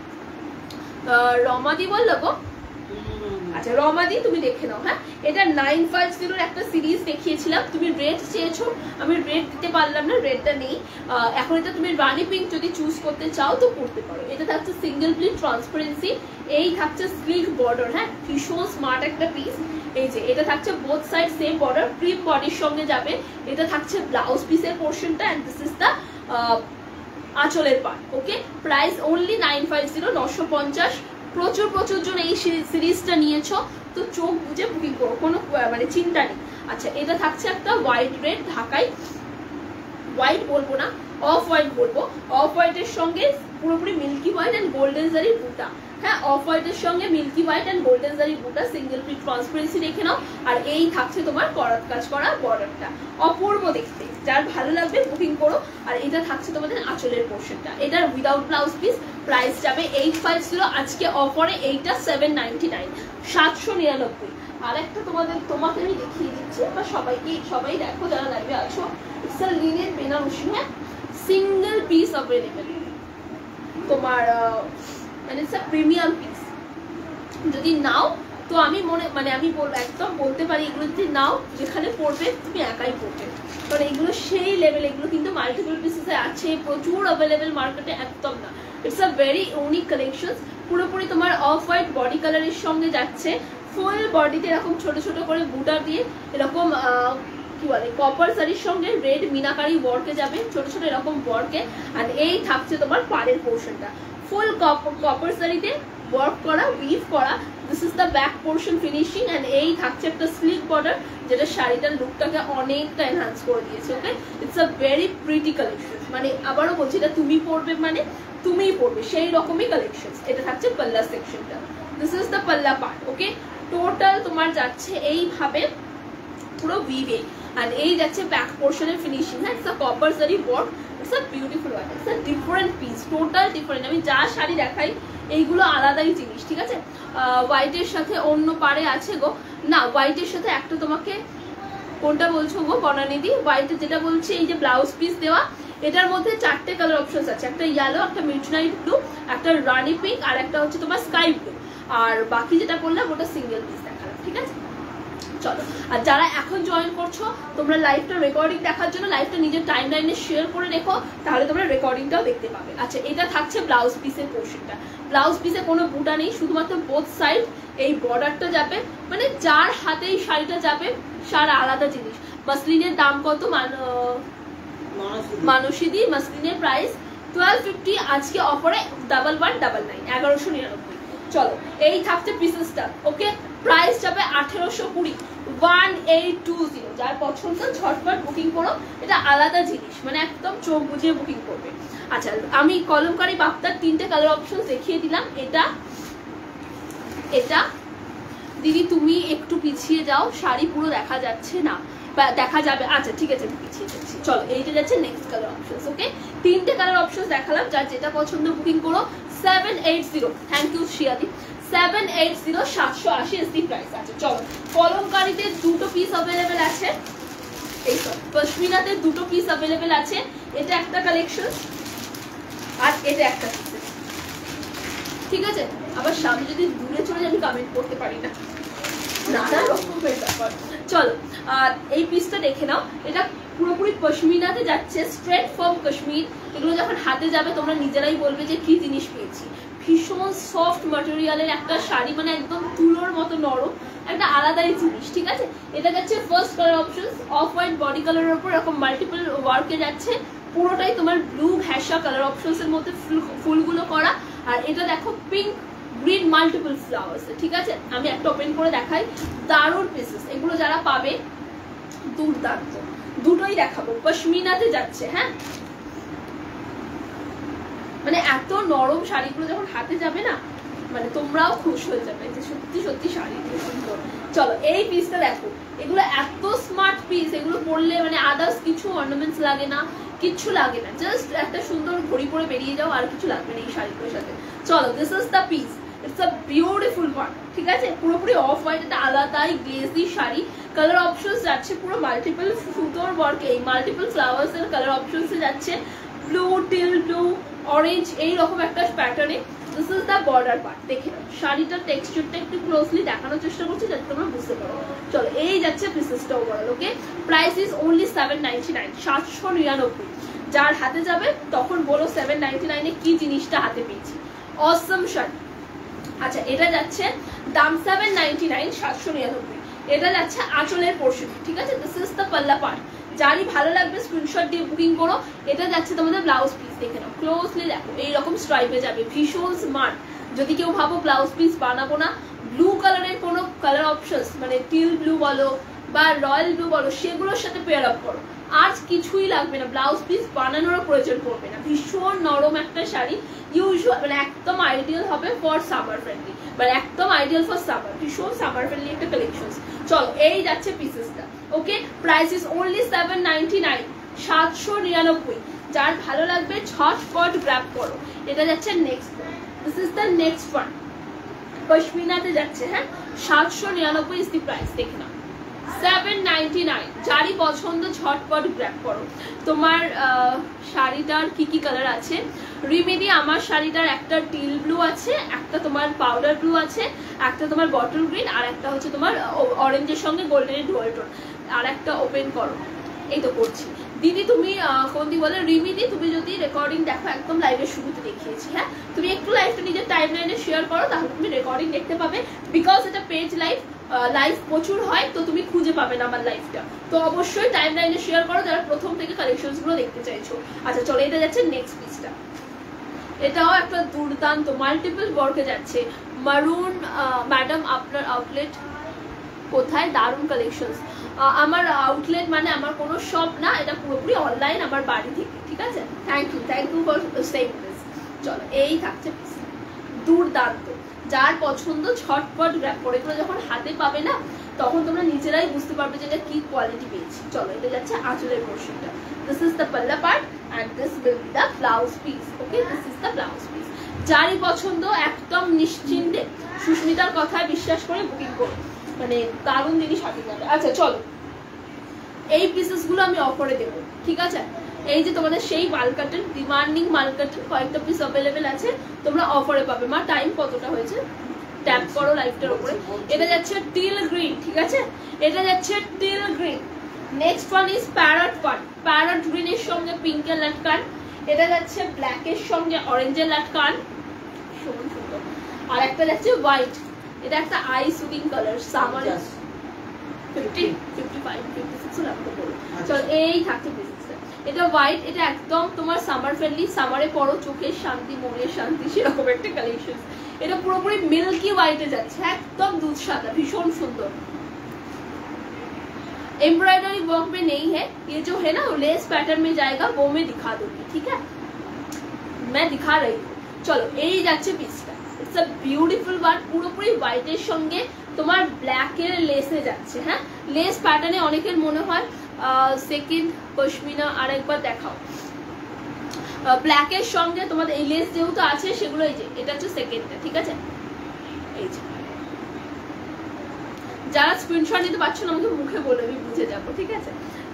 Speaker 1: রমাদি বললো গো, আচ্ছা রমাদি তুমি দেখে নাও, হ্যাঁ। এটা 950 একটা সিরিজ দেখিয়েছিলাম, তুমি রেড চেয়েছো, আমি রেড দিতে পারলাম না, রেডটা নেই এখন। এটা তুমি রানি পিঙ্ক যদি চুজ করতে চাও তো করতে পারো। এটা থাকছে সিঙ্গেল প্লিট ট্রান্সপারেন্সি, এই থাকছে স্লিক বর্ডার, হ্যাঁ, ভীষণ স্মার্ট একটা পিস। এই যে এটা থাকছে both side same border, cream বডির সঙ্গে যাবে। এটা থাকছে ব্লাউজ পিসের পোর্শনটা, এন্ড দিস ইজ দ্য আঁচলের পার্ট। ওকে, প্রাইস অনলি 950, 950। প্রচুর প্রচুর জন এই সিরিজটা নিয়েছো, তো চোখ বুঝে বুকিং করো, কোনো মানে চিন্তা নেই। আচ্ছা, এটা থাকছে একটা হোয়াইট রেড ঢাকাই, হোয়াইট বলবো না, অফ হোয়াইট বলবো। অফ হোয়াইটের সঙ্গে পুরোপুরি মিল্কি হোয়াইট অ্যান্ড গোল্ডেন জারি বুটা, হ্যাঁ, অফ হোয়াইটের সঙ্গে মিল্কি হোয়াইট অ্যান্ড গোল্ডেন জারি বুটা, সিঙ্গেল প্রিন্ট ট্রান্সপারেন্সি রেখে নাও। আর এই থাকছে তোমার করাত কাজ করা বর্ডারটা, অপূর্ব দেখতে। যার ভালো লাগবে বুকিং করো। আর এটা থাকছে তোমাদের আঁচলের পোর্শনটা, এটার উইদাউট ব্লাউজ পিস। প্রাইস যাবে 850, আজকে অফারে এইটা 799, 799। আর একটা তোমাকে আমি দেখিয়ে দিচ্ছি, বা সবাই দেখো যারা লাইভে আছো। ইটস আ লিনেন বেনারসি, হ্যাঁ, সিঙ্গেল পিস অ্যাভেলেবেল তোমার, মানে ইটস আ প্রিমিয়াম পিস। যদি নাও তো আমি আমি বলবো একদম বলতে পারি এগুলো যদি নাও যেখানে পড়বে তুমি একাই পড়বে, কারণ এগুলো সেই লেভেল, এগুলো কিন্তু মাল্টিপল পিসেসে আছে, প্রচুর অ্যাভেলেবেল মার্কেটে, একদম না। It's a very unique collection. পুরোপুরি তোমার অফ হোয়াইট বডি কালারের সঙ্গে যাচ্ছে, ফুল বডিতে এরকম ছোট ছোট করে বুটার দিয়ে এরকম কি বলে কপার শাড়ির সঙ্গে রেড মিনাকারি ওয়ার্কে যাবে, ছোট ছোট এরকম ওয়ার্কে। আর এই থাকছে তোমার পাড়ের পোর্শনটা, ফুল কপার শাড়িতে ওয়ার্ক করা, উইভ করা। This is the back portion finishing. And এই থাকছে একটা স্লিক বর্ডার, যেটা শাড়িটার লুকটাকে অনেকটা এনহান্স করে দিয়েছে। Okay, it's a very pretty collection. মানে আবারও বলছি, এটা তুমি পরবে মানে তুমিই পরবে, সেই রকমই কালেকশন। এটা থাকছে পাল্লা সেকশনটা, দিস ইজ দ্য পাল্লা পার্ট। ওকে, টোটাল তোমার যাচ্ছে এইভাবে পুরো উইভে, আর এই যাচ্ছে ব্যাক পোর্শনের ফিনিশিং। হ্যাঁ, it's a copper sari work, it's a beautiful one, it's a different piece, total different. আমি যা শাড়ি দেখাই এইগুলো আলাদাই জিনিস, ঠিক আছে। হোয়াইটের সাথে অন্য পারে আছে গো, না হোয়াইটের সাথে একটা তোমাকে কোনটা বলছো গো বনানিদি? হোয়াইটের যেটা বলছি এই যে ব্লাউজ পিস দেওয়া, এটার মধ্যে 4টে কালার অপশনস আছে, একটা ইয়েলো, একটা মিডনাইট ব্লু, একটা রানি পিঙ্ক, আর একটা হচ্ছে তোমার স্কাই ব্লু। আর বাকি যেটা বললাম ওটা সিঙ্গেল পিস দেখালাম, ঠিক আছে। চলো, আর যারা এখন জয়েন করছো তোমরা লাইভটা রেকর্ডিং দেখার জন্য লাইভটা নিজের টাইম লাইনে শেয়ার করে রেখো, তাহলে তোমরা রেকর্ডিংটাও দেখতে পাবে। আচ্ছা, এটা থাকছে ব্লাউজ পিসের পোর্শনটা। ব্লাউজ পিসে কোনো বুটা নেই, শুধুমাত্র বোথ সাইড এই বর্ডারটা যাবে, মানে যার হাতে এই শাড়িটা যাবে সার আলাদা জিনিস। মাসলিনের দাম কত? মানসিদি মাসলিনের প্রাইস 1250, আজকে অফারে 1199, 1199। চলো, এই থাকছে পিসেসটা। ওকে, প্রাইস যাবে 1820, 1820। যার পছন্দ ঝটপট বুকিং করো, এটা আলাদা জিনিস, মানে একদম চোখ বুঝিয়ে বুকিং করবে। আচ্ছা, আমি কলমকারি বাপ্তার 3টে কালার অপশন দেখিয়ে দিলাম। এটা দিদি তুমি একটু পিছিয়ে যাও, শাড়ি পুরো দেখা যাচ্ছে না, দেখা যাবে। আচ্ছা ঠিক আছে, আমি পিছিয়ে যাচ্ছি। চলো, এইটা যাচ্ছে নেক্সট কালার অপশন। ওকে, 3টে কালার অপশন দেখালাম, যার যেটা পছন্দ বুকিং করো। 780, থ্যাংক ইউ শ্রিয়াদি। 780, 780 এসডি প্রাইস আছে। চলো, কলমকারিতে 2টো পিস অ্যাভেলেবেল আছে, এই সব পশমিনাতে 2টো পিস অ্যাভেলেবেল আছে। এটা একটা কালেকশন আর এটা একটা পিস, ঠিক আছে। আবার সামনে যদি দূরে চলে যাই আমি কমেন্ট করতে পারি না, নানা রকমের ব্যাপার। চলো, আর এই পিসটা দেখে নাও, এটা পুরোপুরি পশমিনাতে যাচ্ছে, স্ট্রেট ফ্রম কাশ্মীর। এগুলো যখন হাতে যাবে তোমরা নিজেরাই বলবে যে কি জিনিস পেয়েছি। ভীষণ সফট ম্যাটেরিয়ালের একটা শাড়ি, মানে একদম তুলোর মতো নরম, একটা আলাদাই জিনিস, ঠিক আছে। এটা যাচ্ছে first colour option, off white body কালারের উপর এরকম মাল্টিপল ওয়ার্কে যাচ্ছে, পুরোটাই তোমার ব্লু ঘ্যাসা কালার অপশনস এর মধ্যে ফুলগুলো করা। আর এটা দেখো পিঙ্ক গ্রিন মাল্টিপল ফ্লাওয়ার্স, ঠিক আছে। আমি একটা ওপেন করে দেখাই, দারুণ পিসেস এগুলো, যারা পাবে দুর্দান্ত। দুটোই দেখাবো, পশমিনাতে যাচ্ছে। হ্যাঁ, মানে এত নরম শাড়িগুলো যখন হাতে যাবে না, মানে তোমরাও খুশ হয়ে যাবে যে সত্যি সত্যি শাড়ি সুন্দর। চলো, এই পিসটা দেখো, এগুলো এত স্মার্ট পিস, এগুলো পরলে মানে আদার্স কিছু অর্নামেন্টস লাগে না, কিচ্ছু লাগে না, জাস্ট একটা সুন্দর ঘড়ি পরে বেরিয়ে যাও, আর কিছু লাগবে না এই শাড়িগুলোর সাথে। চলো, this is the piece, it's a beautiful one, ঠিক আছে। পুরোপুরি অফ হোয়াইট, এটা আলাদাই গ্লেজি শাড়ি। কালার অপশনস যাচ্ছে পুরো মাল্টিপল সুতোর ওয়ার্কে, এই মাল্টিপল ফ্লাওয়ার্স এর কালার অপশনসে যাচ্ছে, ব্লু, টিল ব্লু, অরেঞ্জ, এইরকম একটা প্যাটার্নে। This is the border part. দেখে নাও শাড়িটার টেক্সচারটা একটু ক্লোজলি দেখানোর চেষ্টা করছি যাতে তোমরা বুঝতে পারো। চলো, এই যাচ্ছে পিসেসটা overall. Okay, price is only 799, 799। যার হাতে যাবে তখন বলো 799 কি জিনিসটা হাতে পেয়েছি। অসম শাড়ি। আচ্ছা, এটা যাচ্ছে দাম 799, 799। এটা যাচ্ছে আঁচলের পোর্শন, ঠিক আছে। দিস ইজ দ্য পাল্লা পার্ট। যারই ভালো লাগবে স্ক্রিনশট দিয়ে বুকিং করো। এটা যাচ্ছে তোমাদের ব্লাউজ পিস, দেখে নাও ক্লোজলি, দেখো এইরকম স্ট্রাইপে যাবে, ভীষণ স্মার্ট। যদি কেউ ভাবো ব্লাউজ পিস বানাবো না, ব্লু কালারের কোনো কালার অপশনস, মানে টিল ব্লু বলো বা রয়্যাল ব্লু বলো, সেগুলোর সাথে পেয়ার আপ করো, আর কিছুই লাগবে না, ব্লাউজ পিস বানানোর প্রয়োজন পড়বে না। ভীষণ নরম একটা শাড়ি, ইউজুয়াল মানে একদম আইডিয়াল হবে ফর সামার ফ্রেন্ডলি, মানে একদম আইডিয়াল ফর সামার, ভীষণ সামার ফ্রেন্ডলি একটা কালেকশন। চলো, এই যাচ্ছে পিসেসটা। ওকে, প্রাইস ইজ অনলি 799, 799। যার ভালো লাগবে ঝটপট গ্র্যাব করো। এটা যাচ্ছে next one, this is the next one, পশমিনাতে যাচ্ছে। হ্যাঁ, 799 ইজ দি প্রাইস। দেখে নাও 799, যারই পছন্দ ঝটপট গ্র্যাব করো। তোমার শাড়িটার কি কি কালার আছে? রিমেডি আমার শাড়িটার একটা টিল ব্লু আছে, একটা তোমার পাউডার ব্লু আছে, একটা তোমার বটল গ্রিন, আর একটা হচ্ছে তোমার অরেঞ্জের সঙ্গে গোল্ডেনের ডুয়াল টোন। আর একটা ওপেন করো, এই তো করছি। দিদি তুমি কোন দি বলে? রিমিদি, তুমি যদি রেকর্ডিং দেখো একদম লাইভের শুরুতে দেখিয়েছি। হ্যাঁ, তুমি একটু লাইভটা নিজের টাইম লাইনে শেয়ার করো, তাহলে তুমি রেকর্ডিং দেখতে পাবে। বিকজ এটা পেজ লাইভ প্রচুর হয়, তো তুমি খুঁজে পাবে না আমার লাইভটা। তো অবশ্যই টাইম লাইনে শেয়ার করো যারা প্রথম থেকে কালেকশনস গুলো দেখতে চাইছো। আচ্ছা চলো, এটা যাচ্ছে নেক্সট পিসটা। এটাও একটা দুর্দান্ত মাল্টিপল ওয়ার্কে যাচ্ছে। মারুন ম্যাডাম, আপনার আউটলেট কোথায়? দারুণ কালেকশনস। আমার আউটলেট মানে আমার কোনো শপ না, এটা পুরোপুরি অনলাইন আমার বাড়ি থেকে। ঠিক আছে, thank you for saying this. চলো, এই থাকছে দুর্দান্ত, যার পছন্দ ঝটপট গ্র্যাব করে। এগুলো যখন হাতে পাবে না তখন তোমরা নিজেরাই বুঝতে পারবে যে এটা কি কোয়ালিটি পেয়েছি। চলো, এটা যাচ্ছে আঁচলের পোর্শনটা। দিস ইজ দ্য পাল্লা part and this will be the blouse piece. Okay, this is the blouse piece. যারই পছন্দ একদম নিশ্চিন্তে সুস্মিতার কথায় বিশ্বাস করে বুকিং করো, মানে দারুণ জিনিস হাতে যাবে। আচ্ছা চলো, এই পিসেস গুলো আমি অফারে দেবো। ঠিক আছে, এই যে তোমাদের সেই মাল কাটেন, ডিমান্ডিং মাল কাটেন, কয়েকটা পিস অ্যাভেলেবেল আছে, তোমরা অফারে পাবে। মা টাইম কতটা হয়েছে? ট্যাপ করো লাইভটার উপরে। এটা যাচ্ছে টিল গ্রিন। ঠিক আছে, এটা যাচ্ছে till green. Next one is parrot one. Parrot গ্রিনের সঙ্গে পিঙ্কের লাটকান। এটা যাচ্ছে ব্ল্যাকের সঙ্গে অরেঞ্জের লাটকান, সুন্দর। আর একটা যাচ্ছে হোয়াইট, এটা একটা আই সুদিং কালার। সামার 50, 55, 56 রাখতে বলো। চলো, এই থাকছে পিসেসটা। এটা হোয়াইট, এটা একদম তোমার সামার ফ্রেন্ডলি, সামারে পরো, চোখের শান্তি, মনের শান্তি, সেরকম একটা কালেকশন। এটা পুরোপুরি মিল্কি হোয়াইটে যাচ্ছে, একদম দুধ সাদা, ভীষণ সুন্দর। एम्ब्रॉयडरी वर्क में नहीं है, ये जो है ना लेस पैटर्न में जाएगा, वो मैं दिखा दूंगी। ठीक है, मैं दिखा रही हूँ। चलो, এই যাচ্ছে পিসটা। ইটস আ বিউটিফুল ওয়ান, পুরোপুরি হোয়াইটের সঙ্গে তোমার ব্ল্যাকের লেসে যাচ্ছে। হ্যাঁ, লেস প্যাটার্নে অনেকের মনে হয় সেকেন্ড পশমিনা, আর একবার দেখাও। ব্ল্যাকের সঙ্গে তোমাদের এই লেস যেহেতু আছে সেগুলো, এই যে এটা হচ্ছে সেকেন্ডটা। ঠিক আছে, এই যে যারা স্ক্রিনশট নিতে পারছো না আমাকে মুখে বলে, আমি বুঝে যাবো। ঠিক আছে,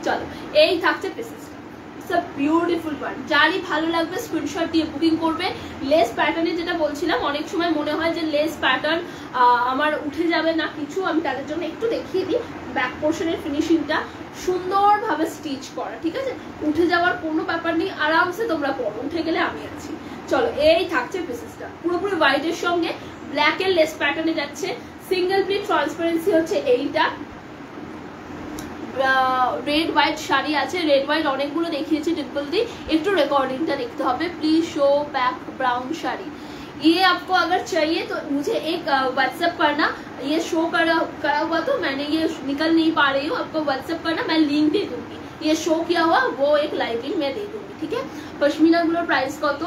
Speaker 1: চলো, এই থাকছে পিসেসটা। ইটস আ বিউটিফুল ওয়ান, যারই ভালো লাগবে স্ক্রিনশট দিয়ে বুকিং করবে। লেস প্যাটার্নে যেটা বলছিলাম, অনেক সময় মনে হয় যে লেস প্যাটার্ন আমার উঠে যাবে না কিছু, আমি তাদের জন্য একটু দেখিয়ে দিই। ব্যাক পোর্শনের ফিনিশিংটা সুন্দরভাবে স্টিচ করা। ঠিক আছে, উঠে যাওয়ার কোনো ব্যাপার নেই, আরামসে তোমরা পরো, উঠে গেলে আমি আছি। চলো, এই থাকছে পিসেসটা, পুরোপুরি হোয়াইটের সঙ্গে ব্ল্যাকের লেস প্যাটার্নে যাচ্ছে। সিঙ্গেল প্লিট ট্রান্সপারেন্সি হচ্ছে এইটা। রেড হোয়াইট শাড়ি আছে, রেড হোয়াইট অনেকগুলো দেখিয়েছি ডিম্পল দি, একটু রেकॉर्डिंगটা দেখতে হবে please show back brown sari. ये आपको अगर चाहिए तो मुझे एक व्हाट्सएप करना, ये शो करा हुआ तो मैंने ये निकल नहीं पा रही हूँ, आपको व्हाट्सएप करना, मैं लिंक दे दूंगी। ये शो किया हुआ वो एक लाइव लिंक मैं दे दूंगी। ठीक है, पश्मीना गुलोर प्राइस कत?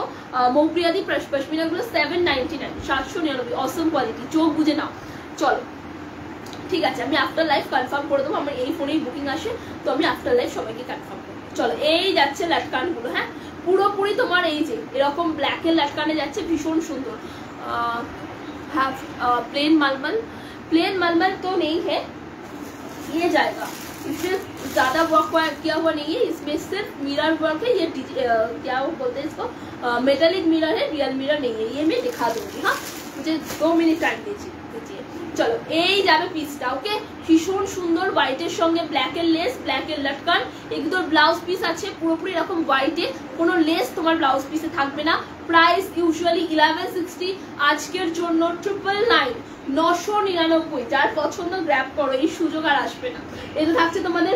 Speaker 1: मौप्रिया दी पश्मीना गुलो 799, 799, অসম কোয়ালিটি, চোখ বুঝে নাও। চলো, ঠিক আছে, আমি আফটার লাইভ কনফার্ম করে দেবো, আমার এই ফোনেই বুকিং আসে, তো আমি আফটার লাইভ সবাইকে কনফার্ম করবো। চলো, এই যাচ্ছে লাটকানগুলো। হ্যাঁ, পুরোপুরি তোমার এই যে এরকম ব্ল্যাকের লাটকানে যাচ্ছে, ভীষণ সুন্দর। হ্যাঁ, प्लेन मलमल तो नहीं है, ये जाएगा। इसमें ज्यादा वर्क किया हुआ नहीं है, इसमें सिर्फ मिरर वर्क है। ये क्या वो बोलते हैं इसको, मेटालिक मिरर है, रियल मिरर नहीं है। ये मैं दिखा दूंगी। हाँ, मुझे 2 मिनट टाइम दीजिए। চলো, এই যাবে পিসটা। ওকে, ভীষণ সুন্দর, হোয়াইটের সঙ্গে ব্ল্যাকের লেস, ব্ল্যাকের লাটকান। এগুলো ব্লাউজ পিস আছে পুরোপুরি এরকম হোয়াইটে, কোনো লেস তোমার ব্লাউজ পিসে থাকবে না। প্রাইস ইউজুয়ালি 1160, আজকের জন্য 999, 999। যার পছন্দ গ্র্যাব করো, এই সুযোগ আর আসবে না। এটা থাকছে তোমাদের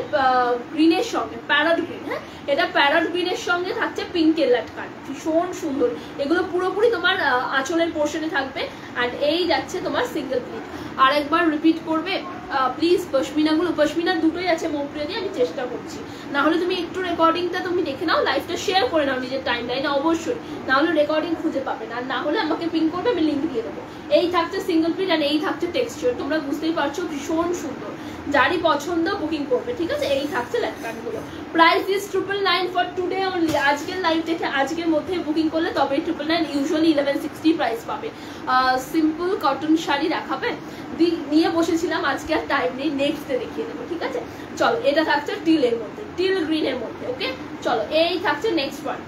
Speaker 1: গ্রিনের সঙ্গে, প্যারট গ্রিন। হ্যাঁ, এটা প্যারট গ্রিনের সঙ্গে থাকছে পিঙ্কের লাটকান, ভীষণ সুন্দর। এগুলো পুরোপুরি তোমার আঁচলের পোর্শনে থাকবে। অ্যান্ড এই যাচ্ছে তোমার সিঙ্গেল প্লিট। আর একবার রিপিট করবে প্লিজ, পশমিনাগুলো, পশমিনা দুটোই আছে মৌপ্রিয়া দিয়ে, আমি চেষ্টা করছি। না হলে তুমি একটু রেকর্ডিংটা তুমি দেখে নাও, লাইভটা শেয়ার করে নাও নিজের টাইম লাইনে অবশ্যই, না হলে রেকর্ডিং খুঁজে পাবে না। আর না হলে আমাকে পিং করবে, আমি লিঙ্ক দিয়ে দেবো। এই থাকছে সিঙ্গেল প্লিট, আর এই থাকছে টেক্সচার। তোমরা বুঝতেই পারছো, ভীষণ সুন্দর। যারই পছন্দ বুকিং করবে, ঠিক আছে? এই থাকছে ল্যাটকানগুলো। Price is 999 for today only. আজকের লাইভ ডেটে আজকের মধ্যে বুকিং করলে তবে 999, ইউজুয়ালি 1160 প্রাইস পাবে। সিম্পল কটন শাড়ি রাখাবে নিয়ে বসেছিলাম, আজকে আর টাইম নেই, নেক্সট ডে দেখিয়ে দেবো, ঠিক আছে? চলো, এটা থাকছে টিলের মধ্যে, টিল গ্রিনের মধ্যে। ওকে, চলো এই থাকছে নেক্সট ওয়ান,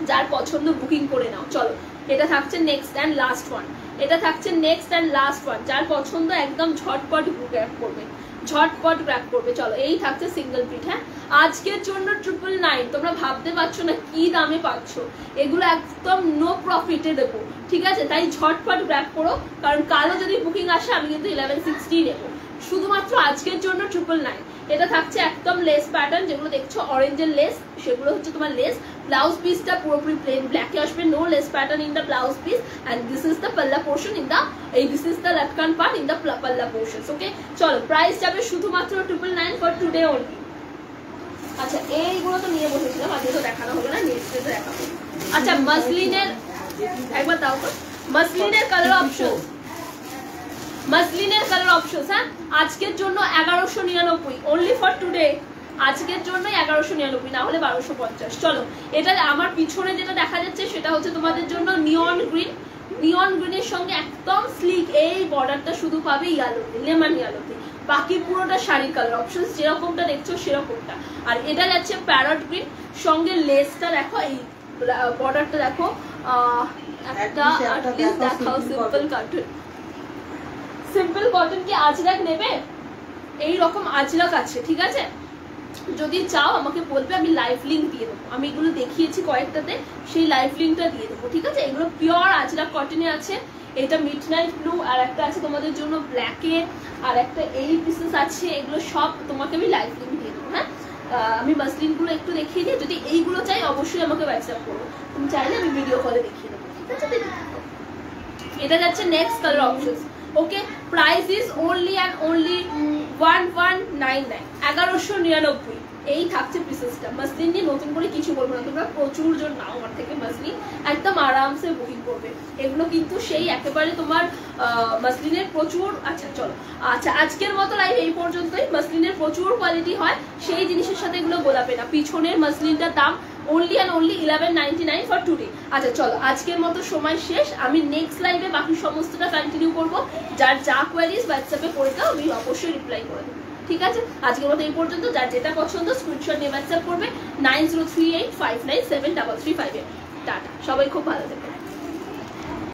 Speaker 1: যার পছন্দ বুকিং করে নাও। চলো, এটা থাকছে নেক্সট অ্যান্ড লাস্ট ওয়ান, এটা থাকছে নেক্সট অ্যান্ড লাস্ট ওয়ান, যার পছন্দ একদম ঝটপট গ্র্যাব করবে, ঝটপট গ্র্যাব করবে। চলো, এই থাকছে সিঙ্গেল প্রিন্ট। হ্যাঁ, আজকের জন্য 999। তোমরা ভাবতে পারছো না কি দামে পাচ্ছ, এগুলো একদম নো প্রফিটে দেবো, ঠিক আছে? তাই ঝটপট গ্র্যাব করো, কারণ কালও যদি বুকিং আসে আমি কিন্তু 1160 নেবো, শুধুমাত্র আজকের জন্য 999। এটা থাকছে একদম লেস প্যাটার্ন, যেগুলো দেখছো অরেঞ্জের লেস, সেগুলো হচ্ছে তোমার লেস। ব্লাউজ পিসটা পুরোপুরি প্লেন ব্ল্যাকে আসবে, no lace pattern in the blouse piece, and this is the palla portion in the this is the latkan part in the palla portion. Okay, চলো, প্রাইস যাবে শুধুমাত্র 999 ফর টুডে অনলি। আচ্ছা, এইগুলো তো নিয়ে বসেছিলাম, আজকে তো দেখানো হবে না, নেক্সট ডে দেখাবো। আচ্ছা, মাসলিনের একবার দাও তো, মাসলিনের কালার অপশন, মাসলিনের কালার অপশন। হ্যাঁ, আজকের জন্য 1199, অনলি ফর টুডে, আজকের জন্য 1199, না হলে 1250। চলো, এটা আমার পিছনে যেটা দেখা যাচ্ছে সেটা হচ্ছে তোমাদের জন্য নিয়ন গ্রিন, নিয়ন গ্রিনের সঙ্গে একদম স্লিক এই বর্ডারটা শুধু পাবে ইয়ালোতে, লেমন ইয়ালোতে, বাকি পুরোটা শাড়ির কালার অপশন যেরকমটা দেখছো সেরকমটা। আর এটা যাচ্ছে প্যারট গ্রিন, সঙ্গে লেসটা দেখো, এই বর্ডারটা দেখো, একটা অ্যাটলিস্ট দেখাও সিম্পল কটন, সিম্পল কটন কি আজরাক নেবে? এই রকম আজরাক আছে, ঠিক আছে? যদি চাও আমাকে বলবে, আমি লাইভ লিঙ্ক দিয়ে দেবো, আমি এগুলো দেখিয়েছি কয়েকটাতে, সেই লাইভ লিঙ্কটা দিয়ে দেবো, ঠিক আছে? এগুলো পিওর আজরাক কটনে আছে। এটা মিডনাইট ব্লু, আর একটা আছে তোমাদের জন্য ব্ল্যাকে, আর একটা এই পিসেস আছে, এগুলো সব তোমাকে আমি লাইভ লিঙ্ক দিয়ে দেবো। হ্যাঁ, আমি মাসলিনগুলো একটু দেখিয়ে দিই, যদি এইগুলো চাই অবশ্যই আমাকে হোয়াটসঅ্যাপ করো, তুমি চাইলে আমি ভিডিও কলে দেখিয়ে দেবো, ঠিক আছে? এটা যাচ্ছে next colour option. Okay, price is only and only 1199, 1199। এই থাকছে পিসেসটা। মাসলিন নিয়ে নতুন করে কিছু বলবো না, তোমরা প্রচুর জন নাও আমার থেকে মাসলিন, একদম আরামসে বুকিং করবে। এগুলো কিন্তু সেই একেবারে তোমার মাসলিনের প্রচুর। আচ্ছা চলো, আচ্ছা আজকের মতো লাইভ এই পর্যন্তই। মাসলিনের প্রচুর কোয়ালিটি হয়, সেই জিনিসের সাথে এগুলো গোলাপে না। পিছনের মাসলিনটার দাম only and only 1199 for today। আচ্ছা চলো, আজকের মতো সময় শেষ, আমি নেক্সট লাইভে বাকি সমস্তটা কন্টিনিউ করব। যার যা কোয়ারিজ হোয়াটসঅ্যাপে করে দাও, আমি অবশ্যই রিপ্লাই করে দেবো, ঠিক আছে? আজকের মতো এই পর্যন্ত। যার যেটা পছন্দ স্ক্রিনশট নিয়ে হোয়াটসঅ্যাপ করবে 9038597335। টাটা, সবাই খুব ভালো থেকো।